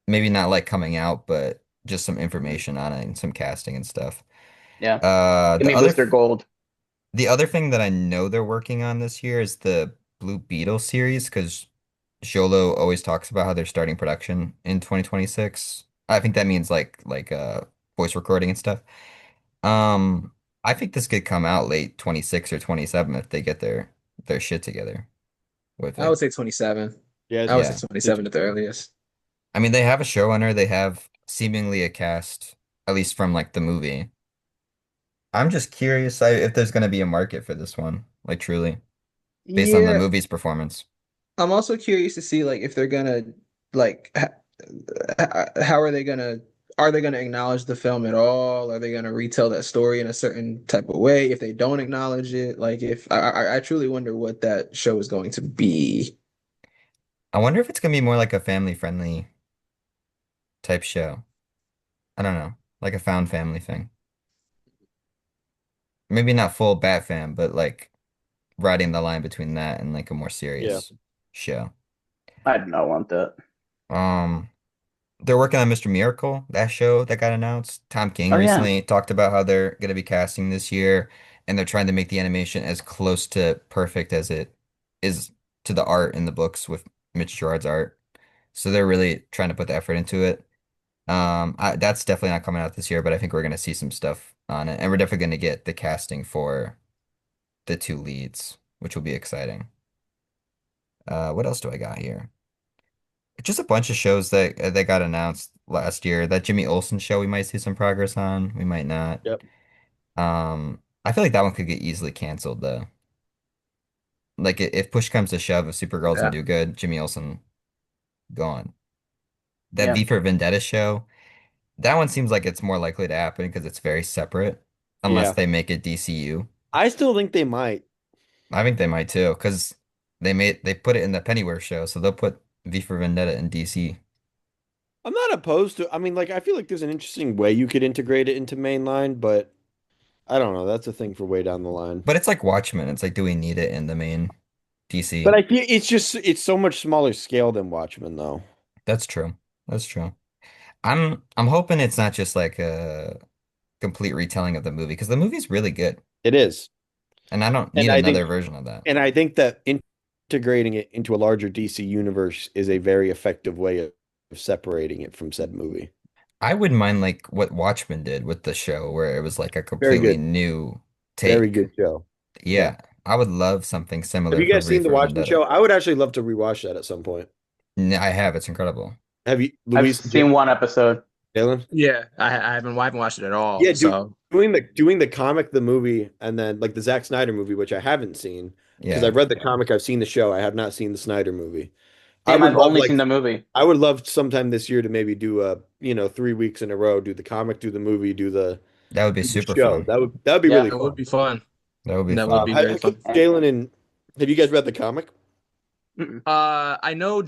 Maybe not like coming out, but just some information on it and some casting and stuff. Yeah. Uh, Give the me other Booster f- Gold. the other thing that I know they're working on this year is the Blue Beetle series because Jolo always talks about how they're starting production in 2026. I think that means voice recording and stuff. Um, I think this could come out late 26 or 27 if they get their shit together with I would it. say 27. Yeah, I would say Yeah. 27 at the earliest. I mean, they have a showrunner, they have seemingly a cast, at least from like the movie. I'm just curious if there's going to be a market for this one, like truly, based on the Yeah, movie's performance. I'm also curious to see like if they're gonna like how are they gonna acknowledge the film at all? Are they gonna retell that story in a certain type of way? If they don't acknowledge it, like if I truly wonder what that show is going to be. I wonder if it's going to be more like a family-friendly type show. I don't know, like a found family thing. Maybe not full Bat but like riding the line between that and like a more yeah, serious show. I do not want that. Um, they're working on Mr. Miracle, that show that got announced. Tom King Oh yeah. recently talked about how they're going to be casting this year, and they're trying to make the animation as close to perfect as it is to the art in the books with Mitch Gerard's art. So they're really trying to put the effort into it. That's definitely not coming out this year, but I think we're going to see some stuff on it, and we're definitely going to get the casting for the two leads, which will be exciting. What else do I got here? Just a bunch of shows that got announced last year. That Jimmy Olsen show, we might see some progress on. We might not. yep, I feel like that one could get easily canceled though. Like if push comes to shove, if Supergirl doesn't Yeah. do good, Jimmy Olsen gone. That Yeah. V for Vendetta show, that one seems like it's more likely to happen because it's very separate, unless yeah. they make it DCU. I still think they might. I think they might too, because they put it in the Pennyworth show, so they'll put V for Vendetta in DC. I'm not opposed to. I mean, like, I feel like there's an interesting way you could integrate it into mainline, but I don't know. That's a thing for way down the line. But it's like Watchmen. It's like, do we need it in the main But DC? I feel it's so much smaller scale than Watchmen, though. That's true. That's true. I'm hoping it's not just like a complete retelling of the movie because the movie's really good, It is, and I don't and need another version of that. I think that integrating it into a larger DC universe is a very effective way of separating it from said movie. I wouldn't mind like what Watchmen did with the show, where it was like a Very completely good, new very take. good show. Yeah. Yeah, I would love something Have similar you for guys V seen the for Watchmen Vendetta. show? I would actually love to rewatch that at some point. I have. It's incredible. Have you, I've Luis, seen one episode. Jalen? Yeah, I haven't watched it at Yeah, all. So doing the comic, the movie, and then like the Zack Snyder movie, which I haven't seen because Yeah, I've read the comic, I've seen the show, I have not seen the Snyder movie. I Damn, would I've love only like seen the movie. I would love sometime this year to maybe do 3 weeks in a row, do the comic, do the movie, that would be do the super show. fun. That would be Yeah. really that would fun. be fun. That would be That would fun. be very fun. Jalen and have you guys read the comic? Mm-mm. I know Mm-mm.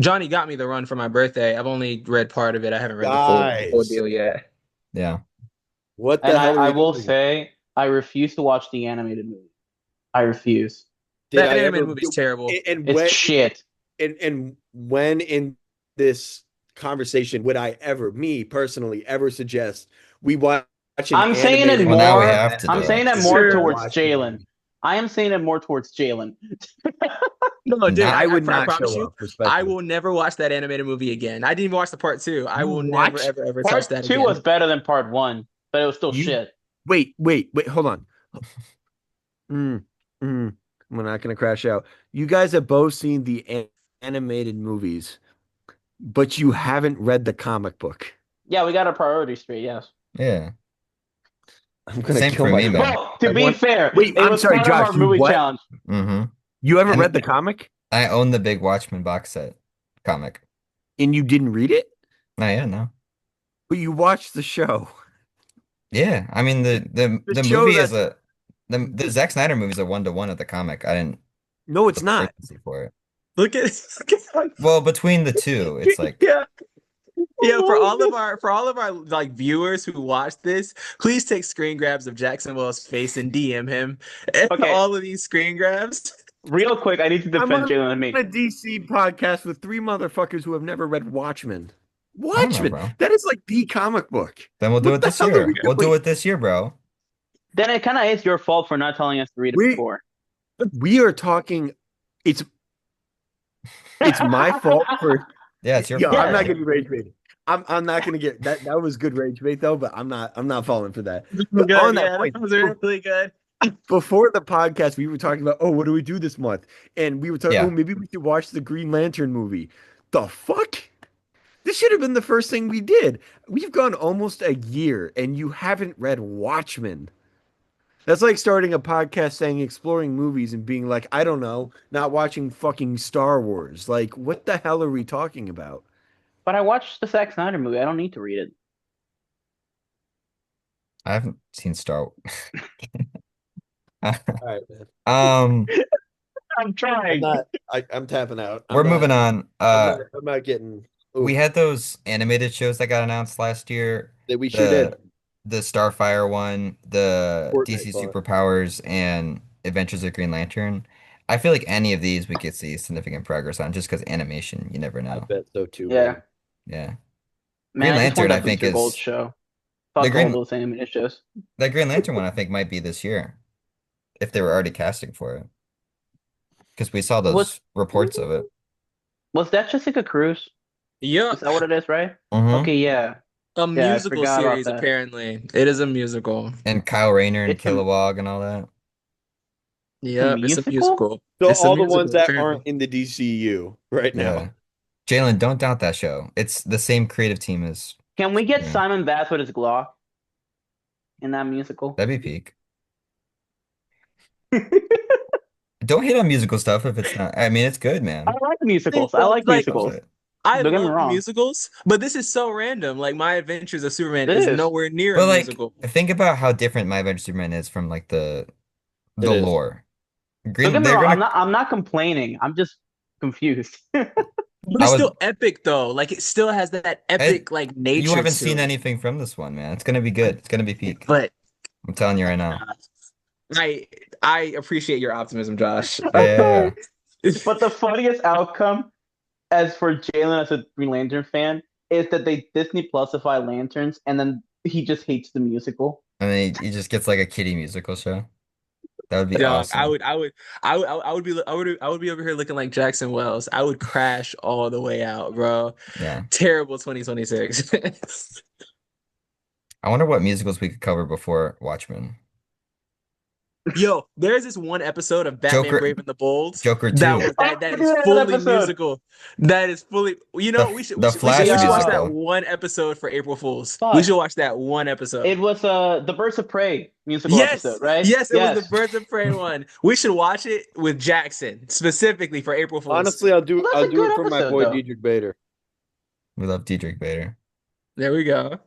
Johnny got me the run for my birthday. I've only read part of it. I haven't read the full Guys, deal yet. Yeah. what And the I, hell are I you will doing? say, I refuse to watch the animated movie. I refuse. Did That I animated ever movie is terrible. and It's when shit. when in this conversation would I ever, me personally, ever suggest we watch an I'm saying it animated Well, now we movie? more. have to I'm do it. saying it more Never Sure. towards watch the Jalen. movie. I am saying it more towards Jalen. No, dude, Not I would I not promise show you, up, I respectfully. will never watch that animated movie again. I didn't even watch the part two. I You will never, watch ever, ever touch Part that two was again. better than part one, but it was still you shit. wait, hold on. Mm, mm, we're not gonna crash out. You guys have both seen the animated movies, but you haven't read the comic book. Yeah, we got a priority straight, yes. Yeah. I'm gonna Same kill for me, myself. man. Well, to I be want. fair, Wait, it I'm was sorry, part of Josh. our You movie what? challenge. Mm-hmm. You haven't read And the comic I own the big Watchmen box set comic. and you didn't read it, Oh yeah, no. but you watched the show. Yeah. I mean The the show movie is that's the Zack Snyder movie is a 1-to-1 of the comic. I didn't no, it's put the not. urgency for it. Look at, Well, between the two, it's like yeah. Yeah, for all of our like viewers who watch this, please take screen grabs of Jackson Wells' face and DM him. Okay, All of these screen grabs. real quick, I need to I'm defend on Jalen and me. a DC podcast with three motherfuckers who have never read Watchmen. I don't know, Watchmen. bro. That is like the comic book. Then we'll do What it the this hell are we year. We'll do doing? it this year, bro. Then it kind of is your fault for not telling us to read it We before. we are talking. It's it's my fault for. Yeah, it's your Yo, fault, I'm not Yes, bro. getting rage bait. I'm not gonna get that. That was good rage bait though, but I'm not falling for that. But Good. on that Yeah, that point, was really good. before the podcast, we were talking about, oh, what do we do this month? And we were talking, oh, Yeah. maybe we should watch the Green Lantern movie. The fuck? This should have been the first thing we did. We've gone almost a year and you haven't read Watchmen. That's like starting a podcast saying exploring movies and being like, I don't know, not watching fucking Star Wars. Like, what the hell are we talking about? but I watched the Zack Snyder movie. I don't need to read it. I haven't seen Star Wars. All right, man. Um, I'm I'm trying. not. I'm tapping out. we're I'm not. moving on. I'm not. I'm not getting. We Oof. had those animated shows that got announced last year. That we sure did. The the Starfire one, the Fortnite DC fought. Superpowers, and Adventures of Green Lantern. I feel like any of these we could see significant progress on just because animation, you never I know. bet so too, Yeah, man. Yeah. man, Green I just want Lantern, I that think Booster Gold is show. the Fuck all Green those animated shows. that Green Lantern one I think might be this year if they were already casting for it. Because we saw Was those reports of it. was that Jessica Cruz? Is Yep. that what it is, right? Hmm. Okay, yeah, A yeah, I musical forgot about series, that. apparently. It is a musical. And Kyle Rayner and It's a Kilowog and all that. Yep, it's a musical. musical. So It's a all the ones musical, that aren't apparently. in the DCU right now. Yeah. Jalen, don't doubt that show. It's the same creative team as, Can we get you know, Simon Bass with his Glock in that musical? that'd be peak. Don't hate on musical stuff if it's not. I mean, it's good, I man. like Thing, musicals. I though, like like Loves musicals. it. I Don't get me love wrong. musicals, but this is so random. Like My Adventures of Superman It is is. nowhere near a But like, musical. think about how different My Adventure Superman is from like It the is. lore. Don't get me They're wrong. gonna. I'm not complaining. I'm just confused. But I it's was. still epic though. Like it still has that Ed, epic like you nature haven't to seen it. anything from this one, man. It's gonna be good. It's gonna be peak. But I'm telling you right now. uh, I I appreciate your optimism, Josh. Yeah, yeah, yeah. But the funniest outcome, as for Jalen as a Green Lantern fan, is that they Disney Plusify Lanterns, and then he just hates the musical. And then he just gets like a kiddie musical show. That would be Dog, awesome. I would be over here looking like Jackson Wells. I would crash all the way out, bro. Yeah. Terrible 2026. I wonder what musicals we could cover before Watchmen. Yo, there's this one episode of Batman Joker, Brave and the Bold Joker that 2, was Oh, that I is do that fully episode. musical. That is fully, the Flash we should watch that musical. one episode for April Fools. We Fuck. should watch that one episode. It was the Birds of Prey musical Yes, episode, right? yes, it was the Yes. Birds of Prey one. We should watch it with Jackson specifically for April Fools. Honestly, Well, I'll that's a do good it for my episode, boy though. Diedrich Bader. We love Diedrich Bader. There we go.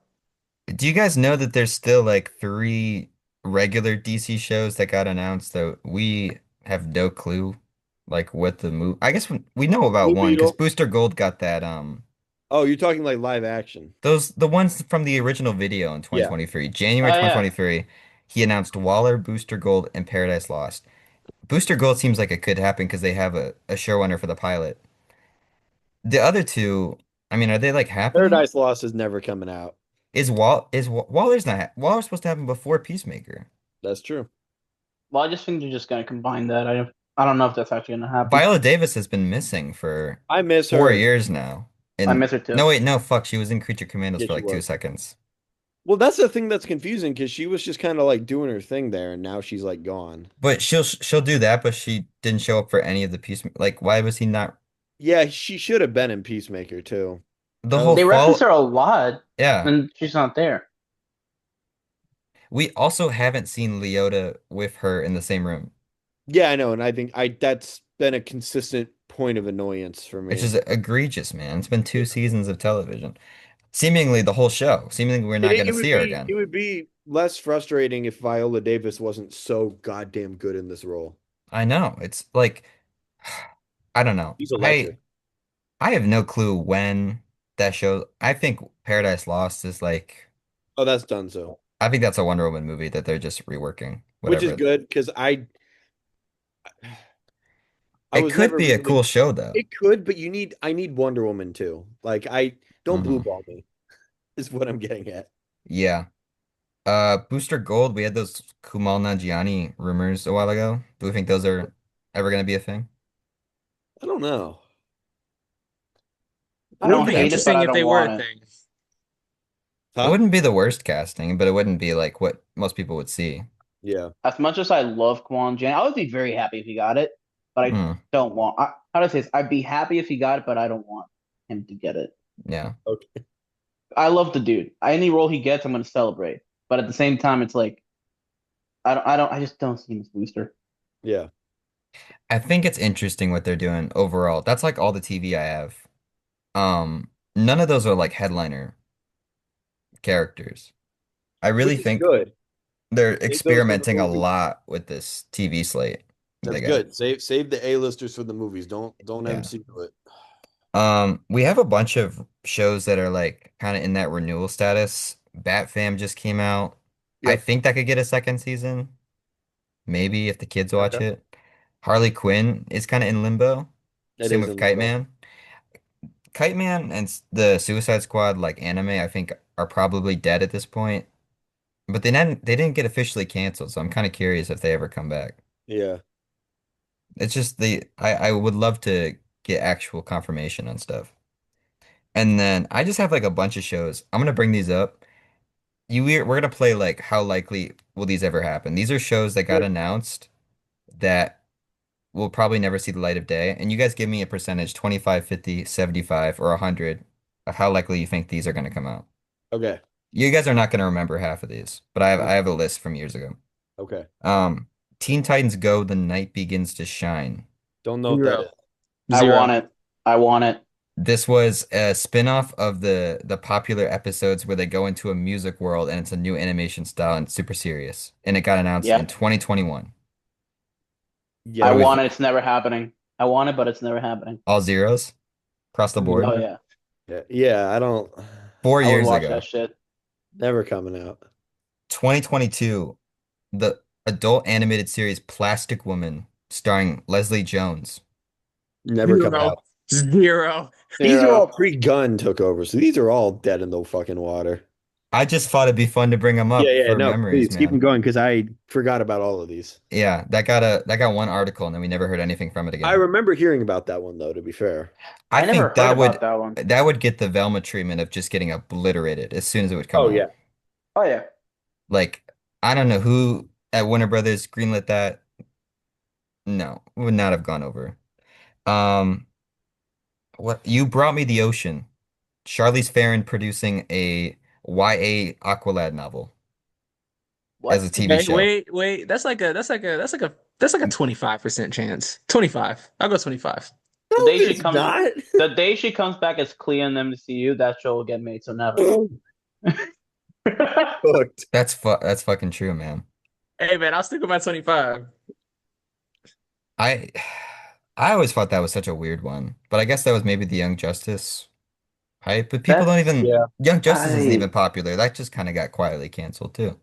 Do you guys know that there's still like three regular DC shows that got announced that we have no clue like what the move? I guess we know about Blue one because Beetle. Booster Gold got that Oh, you're talking like live action. the ones from the original video in Yeah. 2023. January Oh yeah. 2023, he announced Waller, Booster Gold, and Paradise Lost. Booster Gold seems like it could happen because they have a showrunner for the pilot. The other two, I mean, are they like happening? Paradise Lost is never coming out. Waller's not Waller's supposed to happen before Peacemaker. That's true. Well, I just think they're just gonna combine that. I don't know if that's actually gonna happen. Viola Davis has been missing for I miss 4 years now. I And miss her too. no, wait, no, fuck, she was in Creature Commandos Yeah, for she like two was. seconds. Well, that's the thing that's confusing because she was just kind of like doing her thing there, and now she's like gone. But she'll do that, but she didn't show up for any of the Peacemaker. Like, why was he not Yeah, she should have been in Peacemaker too. the That whole They was reference her fall? a lot, Yeah, and she's not there. we also haven't seen Leota with her in the same room, yeah, I know, and I think I that's been a consistent point of annoyance for which me. is egregious, man. It's been 2 seasons of television, seemingly the whole show. Seemingly we're not It, gonna it would see her be it again. would be less frustrating if Viola Davis wasn't so goddamn good in this role. I know. It's like I don't know. She's I electric. I have no clue when that show. I think Paradise Lost is like Oh, that's done so, I think that's a Wonder Woman movie that they're just reworking. which is Whatever. good because I It was could never be a really. cool show though. It could, but I need Wonder Woman too. Like Don't blue Hmm. ball me, is what I'm getting at. Yeah. Booster Gold, we had those Kumail Nanjiani rumors a while ago. Do we think those are ever going to be a thing? I don't know. I It would don't be hate it, but interesting I if don't they were a want it. thing. It Huh? wouldn't be the worst casting, but it wouldn't be like what most people would see. Yeah. As much as I love Kwon Jin, I would be very happy if he got it, but I Hmm. don't want. How do I say this? I'd be happy if he got it, but I don't want him to get it. Yeah. Okay. I love the dude. Any role he gets, I'm going to celebrate. But at the same time, it's like I just don't see him as Booster. Yeah. I think it's interesting what they're doing overall. That's like all the TV I have. None of those are like headliner characters. I really Which is think good. they're Save those for the experimenting a movies. lot with this TV slate they That's got. good. Save the A-listers for the movies. Don't Yeah. MC do it. We have a bunch of shows that are like kind of in that renewal status. Bat Fam just came out. I Yep. think that could get a second season, maybe if the kids watch Okay. it. Harley Quinn is kind of in limbo. It Same is with in Kite limbo. Man. Kite Man and the Suicide Squad like anime, I think are probably dead at this point. But they didn't get officially canceled, so I'm kind of curious if they ever come back. Yeah. It's just I would love to get actual confirmation on stuff. And then I just have like a bunch of shows. I'm gonna bring these up. We're gonna play like how likely will these ever happen? These are shows that got Sure. announced that will probably never see the light of day. And you guys give me a percentage, 25, 50, 75, or 100 of how likely you think these are gonna come out. Okay. You guys are not gonna remember half of these, but I have a list from years ago. Okay. Um, Teen Titans Go, The Night Begins to Shine. Don't know what that Zero. is. I want Zero. it. I want it. This was a spin-off of the popular episodes where they go into a music world and it's a new animation style and it's super serious. And it got announced in Yep. 2021. What I do we Yes. want think? it. It's never happening. I want it, but it's never happening. All zeros across the Oh board. Mhm. yeah, Yeah. Yeah. I don't. 4 I would years watch that ago, shit. Never coming out. 2022, the adult animated series Plastic Woman starring Leslie Jones. Never coming Zero. out. Zero. These are all Zero. pre-gun took over, so these are all dead in the fucking water. I just thought it'd be fun to bring them Yeah, up yeah, for no, memories, please keep them man. going because I forgot about all of these. Yeah, that got one article and then we never heard anything from it I again. remember hearing about that one though, to be fair. I I never think heard about that one. that would get the Velma treatment of just getting obliterated as soon as it would come Oh out. yeah. Oh yeah. Like, I don't know who at Warner Brothers greenlit that. No, would not have gone over. Um, what You Brought Me the Ocean. Charlize Theron producing a YA Aqualad novel as a What? TV Okay, show. wait. That's like a 25% chance. 25. I'll go 25. The No, day she there's comes, not. the day she comes back as Clea in the MCU, that show will get made. So never. Cooked. That's fucking true, man. Hey man, I'll stick with my 25. I I always thought that was such a weird one, but I guess that was maybe the Young Justice hype. But people don't That's even Yeah. Young Justice isn't I. even popular. That just kind of got quietly canceled too.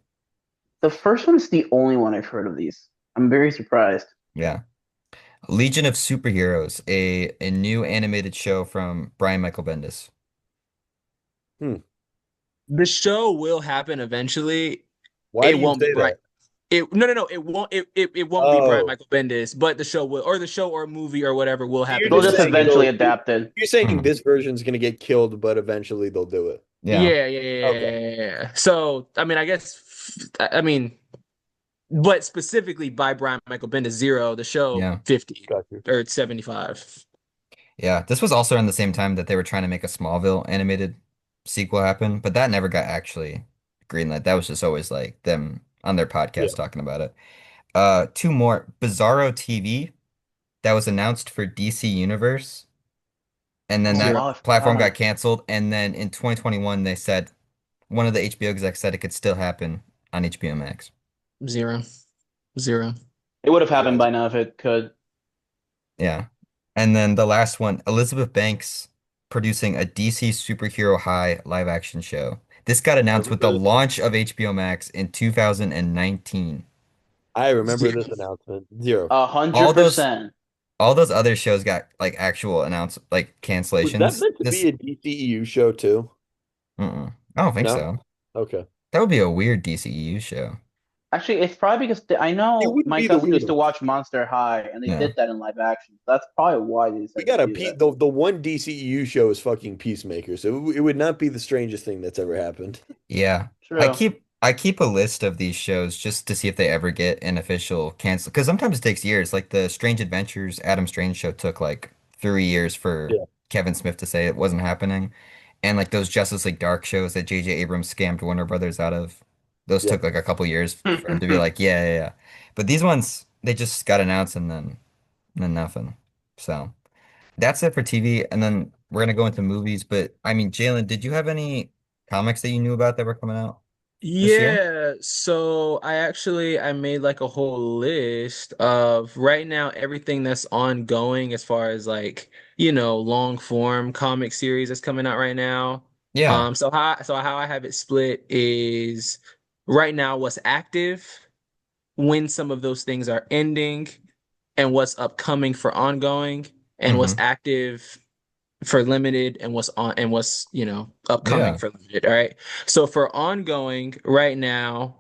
The first one is the only one I've heard of these. I'm very surprised. Yeah. Legion of Superheroes, a new animated show from Brian Michael Bendis. Hmm. The show will happen eventually. Why do It you won't be say Brian. that? No. It won't be Brian Oh, Michael Bendis, but the show or movie or whatever will so you're happen They'll just just saying eventually. eventually it'll. adapt it. You're saying Mhm. this version's gonna get killed, but eventually they'll do it. Yeah. Okay. Yeah. So, I mean, but specifically by Brian Michael Bendis, zero, the show Yeah. 50 Got you. or 75. Yeah. This was also around the same time that they were trying to make a Smallville animated sequel happen, but that never got actually greenlit. That was just always like them on their Yeah. podcast talking about it. Two more. Bizarro TV that was announced for DC Universe, and then Oh, Zero. that I platform got forgot. canceled. And then in 2021, they said one of the HBO execs said it could still happen on HBO Max. Zero. Zero. It would have happened Gotcha. by now if it could. Yeah. And then the last one, Elizabeth Banks producing a DC Superhero High live action show. This got I announced with remember the this. launch of HBO Max in 2019. I remember Zero. this announcement. Zero. A All hundred those percent. all those other shows got like actual like Was that cancellations. meant to This, be a DCEU show too? I don't think No? so. Okay. That would be a weird DCEU show. Actually, it's probably because I It know wouldn't my be the cousin used to weirdest. watch Monster High, and they Yeah. did that in live action. That's probably why they We decided got to a do that. the one DCEU show is fucking Peacemaker, so it would not be the strangest thing that's ever happened. Yeah. True. I keep a list of these shows just to see if they ever get an official cancel. Because sometimes it takes years. Like the Strange Adventures Adam Strange show took like 3 years for Yeah. Kevin Smith to say it wasn't happening. And like those Justice League Dark shows that J.J. Abrams scammed Warner Brothers out of, those Yeah. took like a couple years for him to be like, yeah, yeah, yeah. But these ones, they just got announced and then nothing. So that's it for TV. And then we're gonna go into movies. But I mean, Jalen, did you have any comics that you knew about that were coming out this year? Yeah, so I made like a whole list of right now everything that's ongoing as far as like, long form comic series that's coming out right now. Yeah. So how I have it split is right now what's active, when some of those things are ending, and what's upcoming for ongoing, and what's Hmm. active for limited, and what's upcoming Yeah. for limited. All right, so for ongoing right now,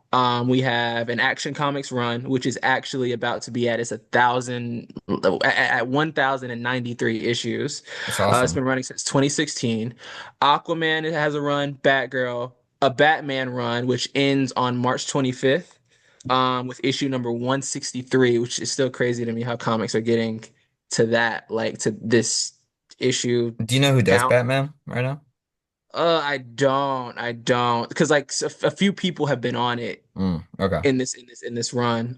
we have an Action Comics run, which is actually about to be at its 1,000 at 1,093 issues. That's It's awesome. been running since 2016. Aquaman, it has a run. Batgirl, a Batman run, which ends on March 25th, with issue number 163, which is still crazy to me how comics are getting to that, like to this issue Do you know who does count. Batman right now? I don't, because like a few people have been on it Okay. in this run.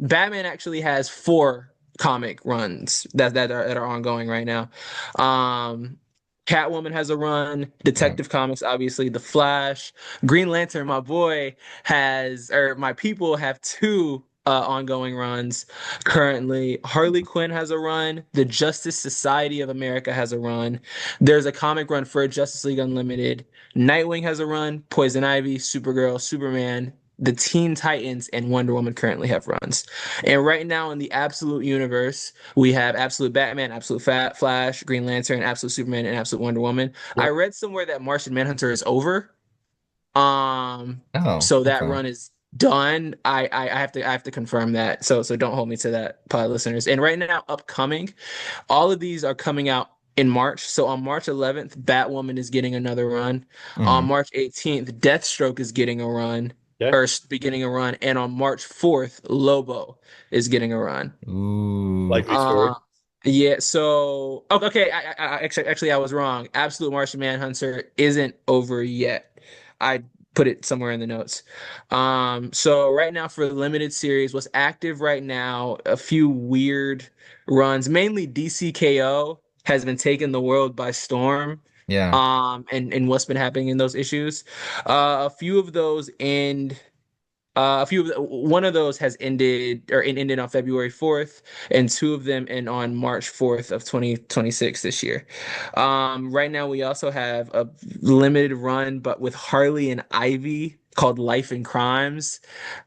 Batman actually has four comic runs that are ongoing right now. Um, Catwoman has a run. Yeah. Detective Comics, obviously, The Flash, Green Lantern. My boy my people have two ongoing runs currently. Harley Quinn has a run. The Justice Society of America has a run. There's a comic run for Justice League Unlimited. Nightwing has a run. Poison Ivy, Supergirl, Superman, the Teen Titans, and Wonder Woman currently have runs. And right now in the Absolute universe, we have Absolute Batman, Absolute Flash, Green Lantern, Absolute Superman, and Absolute Wonder Woman. I Yep. read somewhere that Martian Manhunter is over. Um, Oh, so that okay. run is done. I have to confirm that. So don't hold me to that, pod listeners. And right now, upcoming, all of these are coming out in March. So on March 11th, Batwoman is getting another run. On Hmm. March 18th, Deathstroke is getting a run, Okay. or beginning a run. And on March 4th, Lobo is getting a run. Ooh. Likely story. Uh, yeah, so okay, actually I was wrong. Absolute Martian Manhunter isn't over yet. I put it somewhere in the notes. So right now for the limited series, what's active right now, a few weird runs, mainly DCKO has been taking the world by storm. Yeah. And what's been happening in those issues. A few of those end one of those has ended on February 4th, and two of them end on March 4th of 2026 this year. Right now we also have a limited run, but with Harley and Ivy, called Life and Crimes.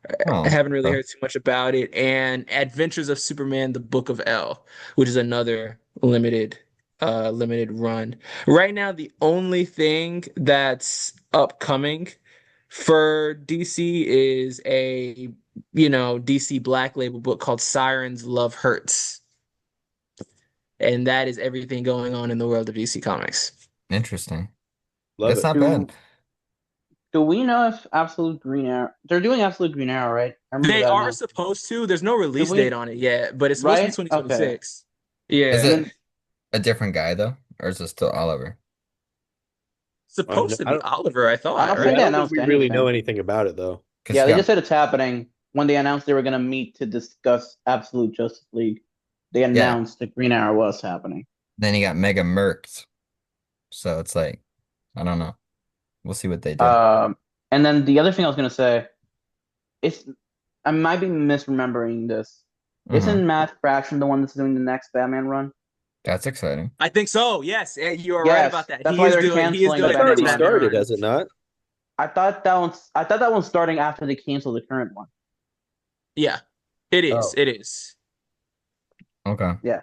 I Oh. haven't really Okay. heard too much about it. And Adventures of Superman: The Book of L, which is another limited run. Right now, the only thing that's upcoming for DC is a DC Black Label book called Sirens Love Hurts. And that is everything going on in the world of DC Comics. Interesting. Love That's it. not bad. Do we know if Absolute Green Arrow? They're doing Absolute Green Arrow, right? I remember They that are announcement. supposed to. There's no Did release date we? on it yet, but it's supposed to be Right? Okay. 2026. Is And Yeah. it then a different guy though, or is it still Oliver? Supposed to I be don't. Oliver, I I thought, don't Yeah, think I right? they don't think announced we really know anything. anything about it though. Because Yeah, he they just got said it's happening. When they announced they were gonna meet to discuss Absolute Justice League, they yeah. announced that Green Arrow was happening. Then he got mega murked. So it's like I don't know. We'll see what they do. Um, and then the other thing I was gonna say, it's I might be misremembering this. Hmm. Isn't Matt Fraction the one that's doing the next Batman run? That's exciting. I think so. Yes, you are right about Yes, that. that's He why is they're doing he is canceling the doing That's the Batman next already run. Batman started, run. has it not? I thought that one's starting after they cancel the current one. Yeah, it is. Oh, It is. Okay. Yeah.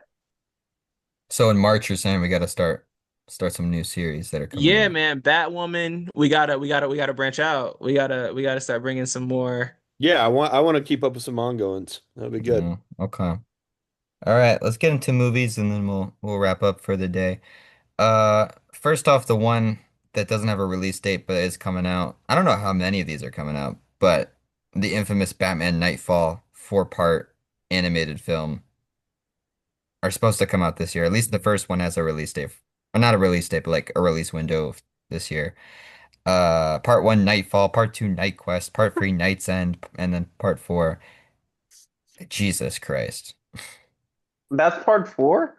So in March, you're saying we got to start some new series that are coming Yeah, out. man, Batwoman, we gotta branch out. We gotta start bringing some more. Yeah, I want to keep up with some ongoings. That'd be good. Yeah. Okay. All right. Let's get into movies and then we'll wrap up for the day. First off, the one that doesn't have a release date but is coming out. I don't know how many of these are coming out, but the infamous Batman Nightfall four-part animated film are supposed to come out this year. At least the first one has a release date. Or not a release date, but like a release window this year. Part one Nightfall, part two Night Quest, part three Night's End, and then part four. Jesus Christ. That's part four?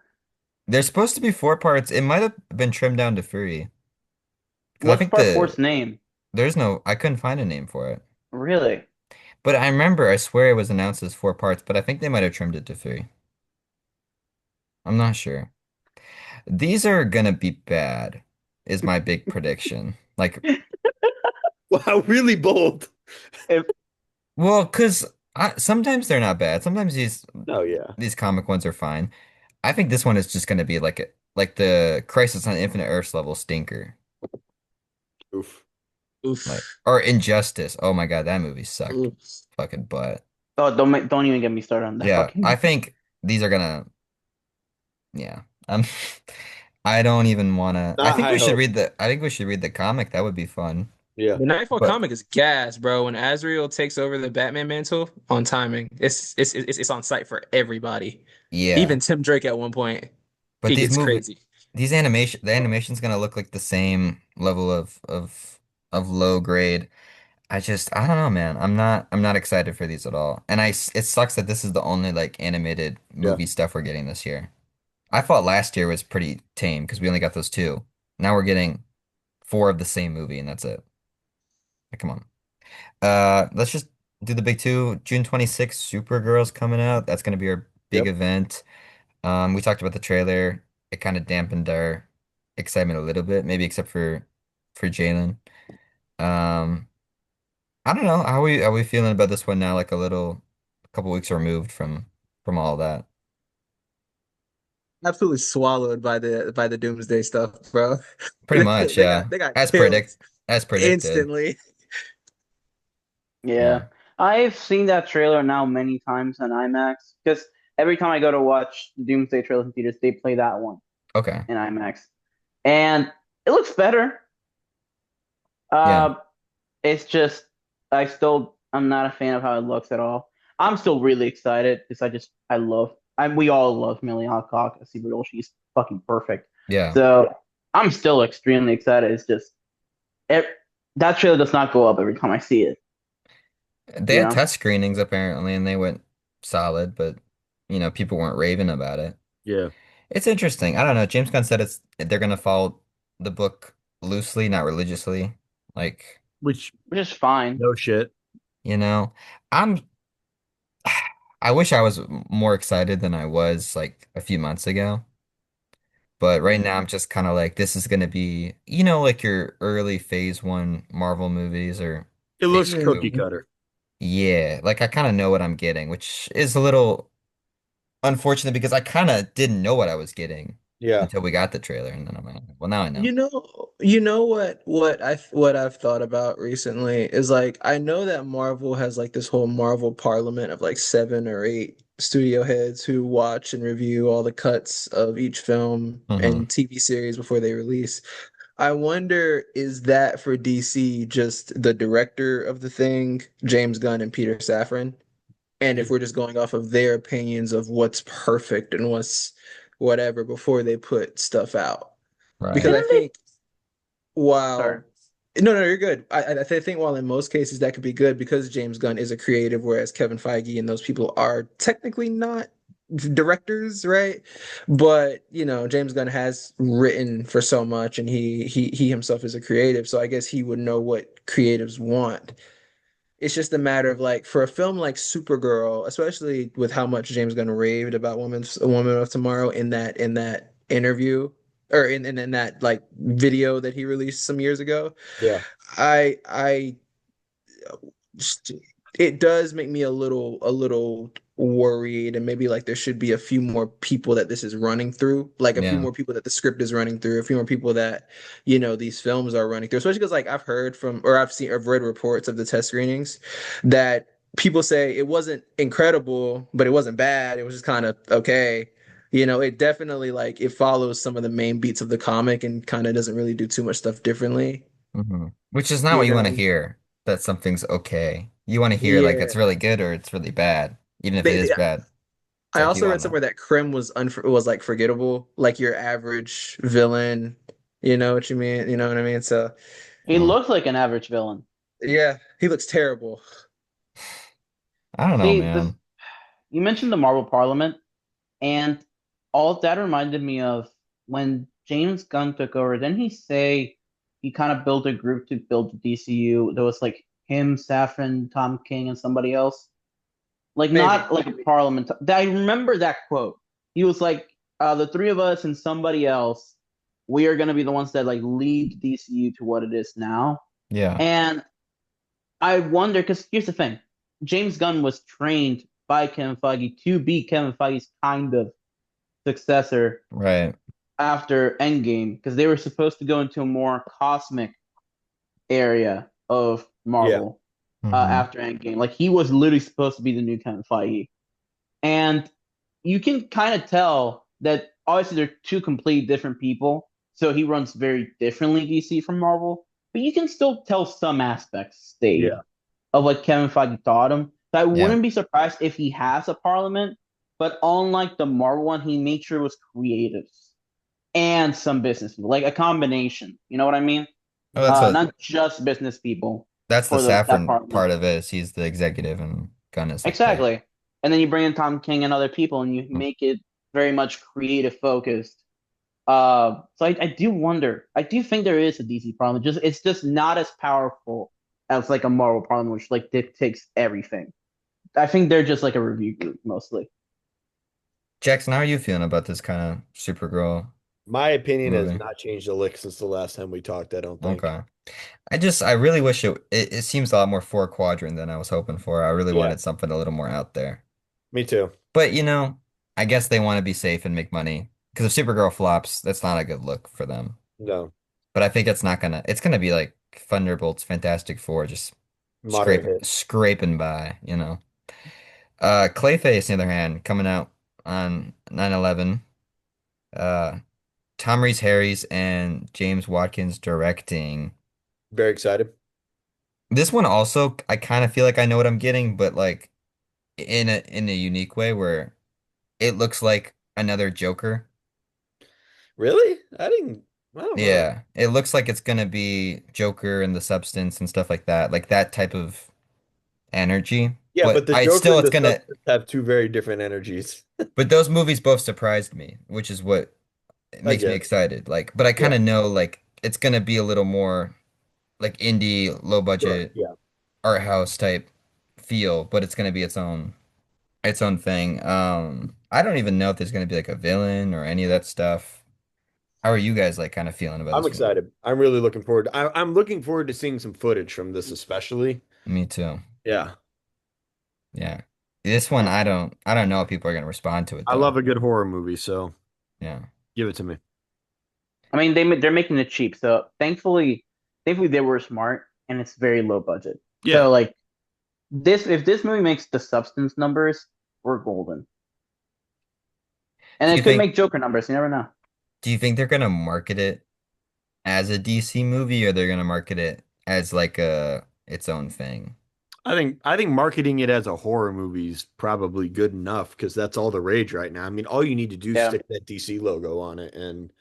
There's supposed to be four parts. It might have been trimmed down to three. Because I What's think part four's name? I couldn't find a name for it. Really? But I remember, I swear it was announced as four parts, but I think they might have trimmed it to three. I'm not sure. These are gonna be bad, is my big prediction. Like, Wow, really bold. If well, because sometimes they're not bad. Sometimes Oh yeah. these comic ones are fine. I think this one is just gonna be like the Crisis on Infinite Earths level stinker. Oof. Like Oof. or Injustice. Oh my God, that movie sucked Oof. fucking butt. don't even get me started on that Yeah, fucking I movie. think these are gonna yeah. Um I don't even wanna Not high hope. I think we should read the comic. That would be fun. Yeah. The Nightfall But comic is gas, bro. When Azrael takes over the Batman mantle on timing, it's on site for everybody. yeah. Even Tim Drake at one point, But it gets crazy. the animation's gonna look like the same level of low grade. I don't know, man. I'm not excited for these at all. And it sucks that this is the only like animated Yeah. movie stuff we're getting this year. I thought last year was pretty tame because we only got those two. Now we're getting four of the same movie and that's it. Like, come on. Let's just do the big two. June 26th, Supergirl's coming out. That's gonna be our big Yep. event. We talked about the trailer. It kind of dampened our excitement a little bit, maybe except for Jalen. Um, I don't know. Are we feeling about this one now? Like a couple weeks removed from all that. Absolutely swallowed by the Doomsday stuff, bro. Pretty much, They got yeah. they got killed As predicted. instantly. Yeah. Yeah. I've seen that trailer now many times on IMAX because every time I go to watch Doomsday trailer in theaters, they play that one Okay. in IMAX. And it looks better. Yeah. Uh, it's just I'm not a fan of how it looks at all. I'm still really excited because we all love Millie Alcock as Supergirl. She's fucking perfect. Yeah. So I'm still extremely excited. It's just it, that trailer does not go up every time I see it. They You had know? test screenings apparently and they went solid, but people weren't raving about it. Yeah. It's interesting. I don't know. James Gunn said they're gonna follow the book loosely, not religiously. Like, Which Which is fine. no shit. you know, I'm I wish I was more excited than I was like a few months ago. But right now I'm just kind of like this is gonna be, like your early phase one Marvel movies or It looks phase Yeah. cookie two. cutter. Yeah, like I kind of know what I'm getting, which is a little unfortunate because I kind of didn't know what I was getting Yeah. until we got the trailer, and then I'm like, well, now I know. You know what I've thought about recently is like I know that Marvel has like this whole Marvel Parliament of like 7 or 8 studio heads who watch and review all the cuts of each film Hmm. and TV series before they release. I wonder, is that for DC just the director of the thing, James Gunn and Peter Safran? And if we're just going off of their opinions of what's perfect and what's whatever before they put stuff out. Because Right. I Didn't they? think Sorry. while no, you're good. I think while in most cases that could be good because James Gunn is a creative, whereas Kevin Feige and those people are technically not directors, right? But James Gunn has written for so much, and he himself is a creative, so I guess he would know what creatives want. It's just a matter of like for a film like Supergirl, especially with how much James Gunn raved about Woman of Tomorrow in that interview or in that like video that he released some years ago. Yeah. I it does make me a little worried, and maybe like there should be a few more people that this is running through, like a few Yeah. more people that the script is running through, a few more people that, you know, these films are running through. Especially because like I've heard from or I've read reports of the test screenings that people say it wasn't incredible, but it wasn't bad. It was just kind of okay. You know, it definitely like it follows some of the main beats of the comic and kind of doesn't really do too much stuff differently. Which is not what You you want to know, hear, that something's okay. You want to hear like yeah. it's really good or it's really bad, even if it They, is they, bad. It's I like you also want read to. somewhere that Krim was like forgettable, like your average villain. You know what you mean? You know what I mean? So He Well, looks like an average villain. yeah, he looks terrible. I don't know, See, this man. you mentioned the Marvel Parliament, and all of that reminded me of when James Gunn took over. Didn't he say he kind of built a group to build the DCU? There was like him, Safran, Tom King, and somebody else. Like Maybe. not like a parliament. I remember that quote. He was like, the three of us and somebody else, we are gonna be the ones that like lead DCU to what it is now. Yeah, And I wonder because here's the thing: James Gunn was trained by Kevin Feige to be Kevin Feige's kind of successor right. after Endgame because they were supposed to go into a more cosmic area of Yeah. Marvel hmm after Endgame. Like he was literally supposed to be the new Kevin Feige. And you can kind of tell that obviously they're two completely different people. So he runs very differently DC from Marvel, but you can still tell some aspects stayed Yeah. of what Kevin Feige taught him. So I Yeah. wouldn't be surprised if he has a parliament, but unlike the Marvel one, he made sure it was creatives and some business people, like a combination. You know what I mean? Oh, that's what Not just business people that's the for that Saffron parliament. part of it is he's the executive and Gunn is like the Exactly. And then you bring in Tom King and other people and you mm, make it very much creative focused. So I do wonder. I do think there is a DC problem. Just it's just not as powerful as like a Marvel problem, which like dictates everything. I think they're just like a review group mostly. Jackson, how are you feeling about this kind of Supergirl My opinion has movie? not changed a lick since the last time we talked, I don't think. Okay. I really wish it seems a lot more four quadrant than I was hoping for. I really Yeah, wanted something a little more out there. me too. But I guess they want to be safe and make money. Because if Supergirl flops, that's not a good look for them. No, But I think it's gonna be like Thunderbolts, Fantastic Four, just moderate hit. scraping by, you know. Clayface, on the other hand, coming out on 9/11. Uh, Tom Reese Harris and James Watkins directing. Very excited. This one also, I kind of feel like I know what I'm getting, but like in a unique way where it looks like another Joker. Really? I don't know. Yeah, it looks like it's gonna be Joker and the substance and stuff like that, like that type of energy. Yeah, But but the I Joker still, and it's the gonna. Substance have two very different energies. But those movies both surprised me, which is what I makes me guess. excited. Like, but I kind Yeah, of know like it's gonna be a little more like indie, low sure. budget Yeah. art house type feel, but it's gonna be its own thing. I don't even know if there's gonna be like a villain or any of that stuff. How are you guys like kind of feeling about I'm this movie? excited. I'm really looking forward. I'm looking forward to seeing some footage from this, especially. Me too. Yeah. Yeah. This one Yeah. I don't know if people are gonna respond to it I though. love a good horror movie, so Yeah. give it to me. I mean they're making it cheap, so thankfully they were smart and it's very low budget. Yeah. So like this if this movie makes the substance numbers, we're golden. And Do you it could think make Joker numbers, you never know. do you think they're gonna market it as a DC movie or they're gonna market it as like a its own thing? I think marketing it as a horror movie is probably good enough because that's all the rage right now. I mean, all you need to do is Yeah. stick that DC logo on it, and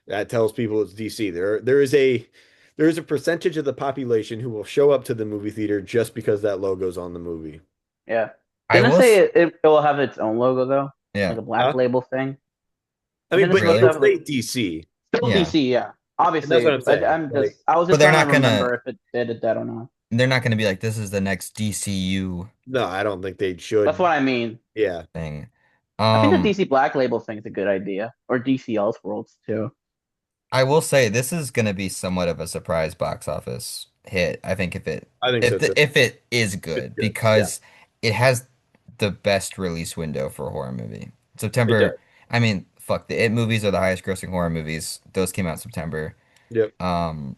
that tells people it's DC. There is a percentage of the population who will show up to the movie theater just because that logo's on the movie. Yeah. I Didn't it will say s it will have its own logo though? Like yeah. a black Huh? label thing? I mean, Isn't it but supposed to Really? have it'll like say DC, still Yeah. DC, yeah. and that's what Obviously, I'm saying. Like, I was But just trying to remember if it did that or not. they're not gonna be like this is the next DCU no, I don't think they That's should. what I mean. Yeah, thing. I think the Um, DC Black Label thing is a good idea, or DC Elseworlds too. I will say this is gonna be somewhat of a surprise box office hit. I think I think so too. if it is It's good good. Yeah, because it has the best release window for a horror movie. it does. September, I mean, fuck, the It movies are the highest grossing horror movies. Those came out in September. Yep. Um,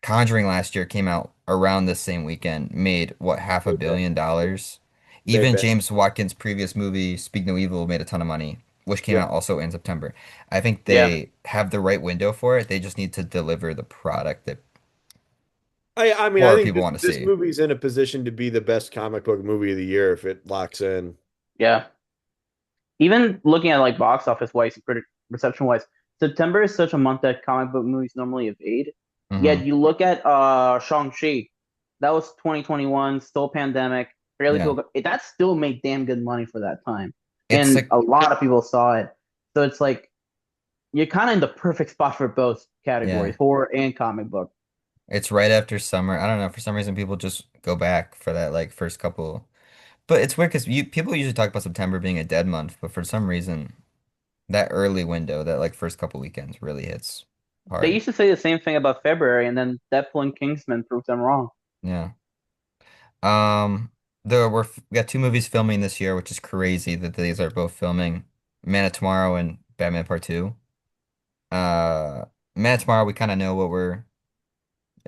Conjuring last year came out around the same weekend, made what, half a Way back. billion dollars. Way Even back. James Watkins' previous movie, Speak No Evil, made a ton of money, which came Yep. out also in September. I think Yeah. they have the right window for it. They just need to deliver the product that I mean, I horror think people this want to this see. movie's in a position to be the best comic book movie of the year if it locks in. Yeah. Even looking at like box office wise and critic reception wise, September is such a month that comic book movies normally evade. Yet Hmm. you look at Shang-Chi, that was 2021, still pandemic, barely Yeah. people that still made damn good money for that time. It's And like, a lot of people saw it. So it's like you're kind of in the perfect spot for both yeah, categories, horror and comic book. it's right after summer. I don't know. For some reason, people just go back for that like first couple. But it's weird because people usually talk about September being a dead month, but for some reason, that early window, that like first couple weekends, really hits They hard. used to say the same thing about February, and then Deadpool and Kingsman proved them wrong. Yeah. Um, we got two movies filming this year, which is crazy that these are both filming. Man of Tomorrow and Batman Part Two. Uh, Man of Tomorrow, we kind of know what we're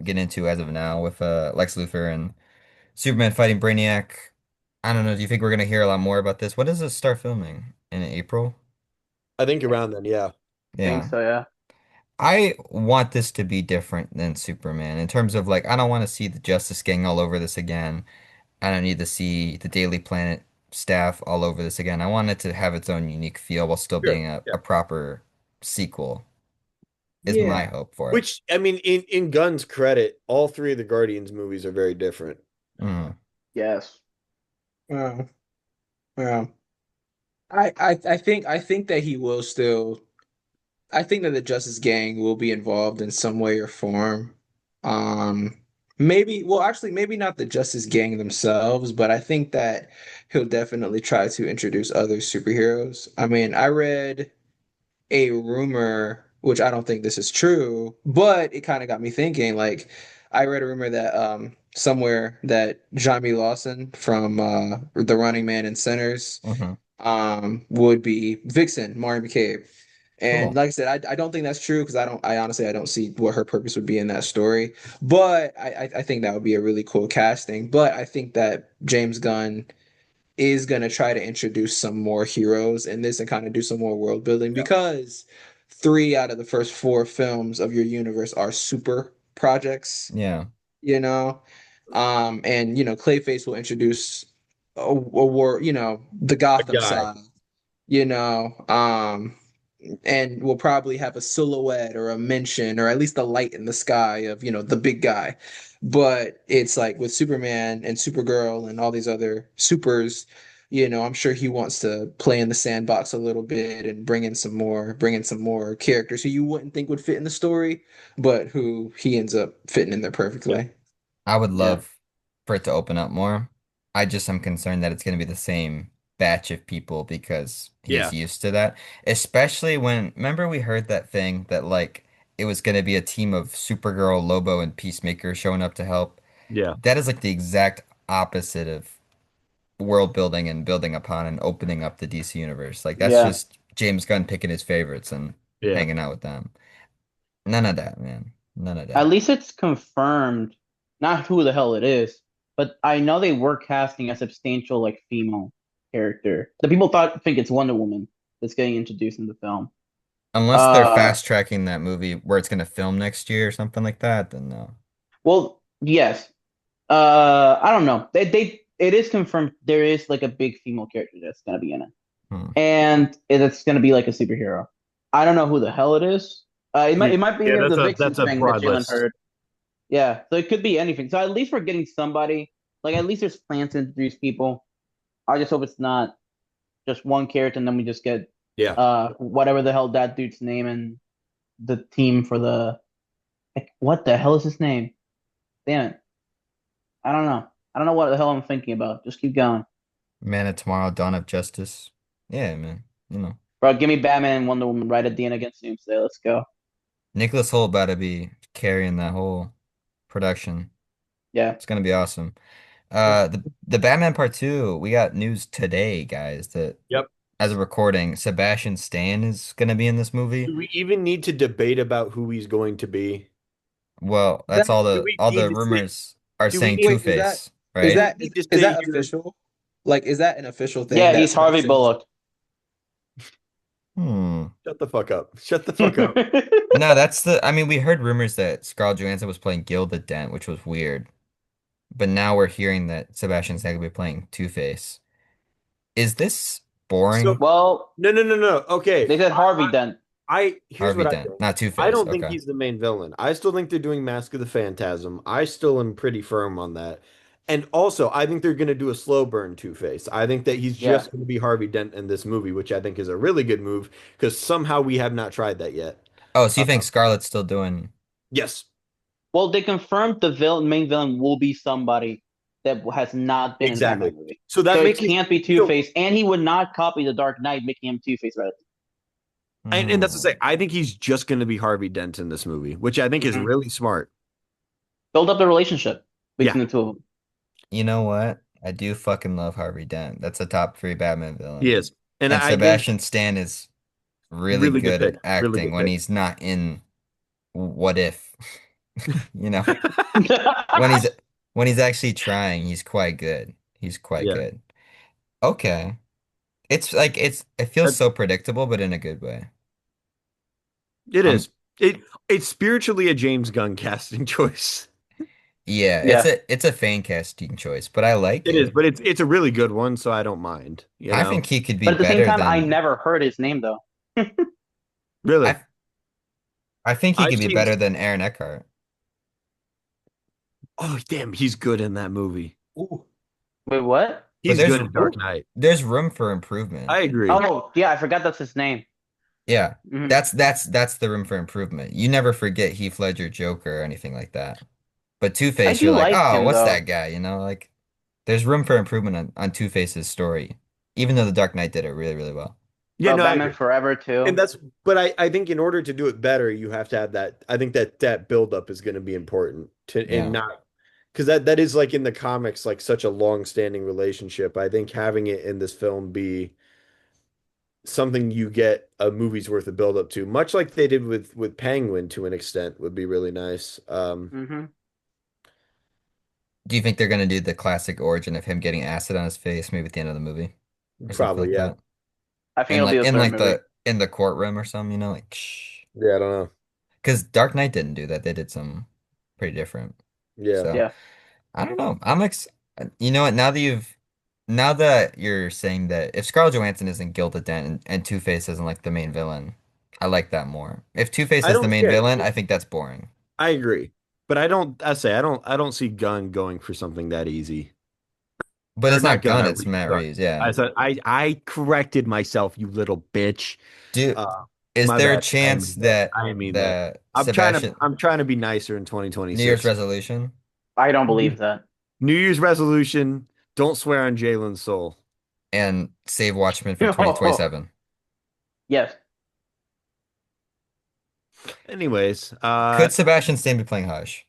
getting into as of now with Lex Luthor and Superman fighting Brainiac. I don't know. Do you think we're gonna hear a lot more about this? What does this start filming in April? I think around then, yeah. I think Yeah. so, yeah. I want this to be different than Superman in terms of like I don't want to see the Justice Gang all over this again. I don't need to see the Daily Planet staff all over this again. I want it to have its own unique feel while still Sure. being Yeah. a proper sequel, is my Yeah. hope for it. Which I mean, in Gunn's credit, all three of the Guardians movies are very different. Mm. Yes. Wow. Wow. I think that he will still I think that the Justice Gang will be involved in some way or form. Maybe, well, actually, maybe not the Justice Gang themselves, but I think that he'll definitely try to introduce other superheroes. I mean, I read a rumor, which I don't think this is true, but it kind of got me thinking. Like, I read a rumor that somewhere that Jamie Lawson from The Running Man and Sinners Hmm. would be Vixen, Mari McCabe. And Cool. like I said, I don't think that's true because I honestly I don't see what her purpose would be in that story. But I think that would be a really cool casting. But I think that James Gunn is gonna try to introduce some more heroes in this and kind of do some more world building Yeah. because three out of the first four films of your universe are super projects, Yeah. you know. And Clayface will introduce a war, the A Gotham guy. side, you know. And we'll probably have a silhouette or a mention or at least a light in the sky of, the big guy. But it's like with Superman and Supergirl and all these other supers, I'm sure he wants to play in the sandbox a little bit and bring in some more characters who you wouldn't think would fit in the story, but who he ends up fitting in there Yeah. perfectly. I would Yeah. love for it to open up more. I just am concerned that it's going to be the same batch of people because he's Yeah. used to that. Especially when, remember we heard that thing that like it was going to be a team of Supergirl, Lobo, and Peacemaker showing up to help. Yeah. That is like the exact opposite of world building and building upon and opening up the DC universe. Like that's Yeah. just James Gunn picking his favorites and Yeah. hanging out with them. None of that, man. None of At that. least it's confirmed, not who the hell it is, but I know they were casting a substantial like female character. The people think it's Wonder Woman that's getting introduced in the film. Unless they're Uh, fast tracking that movie where it's gonna film next year or something like that, then no. well, yes. I don't know. They it is confirmed there is like a big female character that's gonna be in it, Hmm. and it's gonna be like a superhero. I don't know who the hell it is. Yeah. It might be Yeah, any of the Vixen that's a thing that broad Jalen list. heard. Yeah, so it could be anything. So at least we're getting somebody. Like at least there's plans to introduce people. I just hope it's not just one character and then we just get Yeah. whatever the hell that dude's name and the team for the like, what the hell is his name? Damn it. I don't know. I don't know what the hell I'm thinking about. Just keep going. Man of Tomorrow, Dawn of Justice. Yeah, man. You know. Bro, give me Batman and Wonder Woman right at the end against Doomsday. Let's go. Nicholas Hoult about to be carrying that whole production. Yeah. It's gonna be awesome. The Batman Part 2, we got news today, guys, that Yep. as a recording, Sebastian Stan is gonna be in this movie. Do we even need to debate about who he's going to be? Well, That, that's all Do the we all need the to say? rumors are Do we saying need? wait, is that Two-Face, is Do right? we that need to is say that here? official? Like, is that an official thing Yeah, that he's Harvey Sebastian is? Bullock. Hmm. Shut the fuck up. Shut the fuck up. No, that's I mean, we heard rumors that Scarlett Johansson was playing Gilda Dent, which was weird. But now we're hearing that Sebastian Stan will be playing Two-Face. Is this So boring? Well, no, no, no, no. Okay. they said Harvey Dent. Here's Harvey what I Dent, think. not I Two-Face. don't think Okay. he's the main villain. I still think they're doing Mask of the Phantasm. I still am pretty firm on that. And also, I think they're going to do a slow burn Two-Face. I think that he's Yeah. just going to be Harvey Dent in this movie, which I think is a really good move because somehow we have not tried that yet. Oh, so Uh, you think Scarlett's still doing? yes, Well, they confirmed the main villain will be somebody that has not been in a exactly. Batman movie. So So that it makes it can't be so. Two-Face, and he would not copy the Dark Knight, making him Two-Face, right? And that's to Hmm. say, I think he's just going to be Harvey Dent in this movie, which I think is Hmm. really smart. Build up the relationship Yeah, between the two of them. You know what? I do fucking love Harvey Dent. That's a top three Batman he villain. is. And And I think Sebastian Stan is really really good good pick. at Really acting good when pick. he's not in What If. You know, when he's when he's actually trying, he's quite good. He's quite Yeah, good. Okay. It's like it feels that, so predictable, but in a good way. it Um, is. It's spiritually a James Gunn casting choice. yeah, Yeah. it's a fan casting choice, but I like It is, it. but it's a really good one, so I don't mind. You I know, think he could be But at the same better time, I than never heard his name though. really, I I think he I've could be seen. better than Aaron Eckhart. Oh, damn, he's good in that movie. Ooh. Wait, what? But He's good in Dark Who? Knight. there's room for improvement. I agree. Oh, yeah, I forgot that's his name. Yeah. Hmm. That's the room for improvement. You never forget Heath Ledger Joker or anything like that. But I Two-Face, you're do like, like oh, him what's that though. guy? Like there's room for improvement on Two-Face's story, even though The Dark Knight did it really, really well. Yeah, Bro, no, I Batman agree. Forever And too. that's, but I think in order to do it better, you have to have that. I think that that buildup is going to be important to, and Yeah. not because that is like in the comics, like such a long-standing relationship. I think having it in this film be something you get a movie's worth of buildup to, much like they did with Penguin to an extent, would be really nice. Hmm. Do you think they're gonna do the classic origin of him getting acid on his face, maybe at the end of the movie or something Probably, like yeah. that? I think And it'll be like the in third like movie. the courtroom or something, like shh. Yeah, I don't know. Because Dark Knight didn't do that. They did some pretty different. Yeah. So Yeah. I don't know. You know what? Now that you're saying that if Scarlett Johansson isn't Gilda Dent and Two-Face isn't like the main villain, I like that more. If Two-Face I is the don't, main yeah, villain, I think that's boring. I agree. But I don't see Gunn going for something that easy. But Or it's not not Gunn, Gunn, it's Reeves, Matt sorry. Reeves, yeah. I corrected myself, you little bitch. Do Uh, Is my there a bad. I didn't chance mean that. that I didn't mean that. that Sebastian I'm trying to be nicer in New Year's 2026. resolution I don't believe that. New Year's resolution, don't swear on Jalen's soul. and save Watchmen for 2027? Yes. Anyways, Could Sebastian Stan be playing Hush?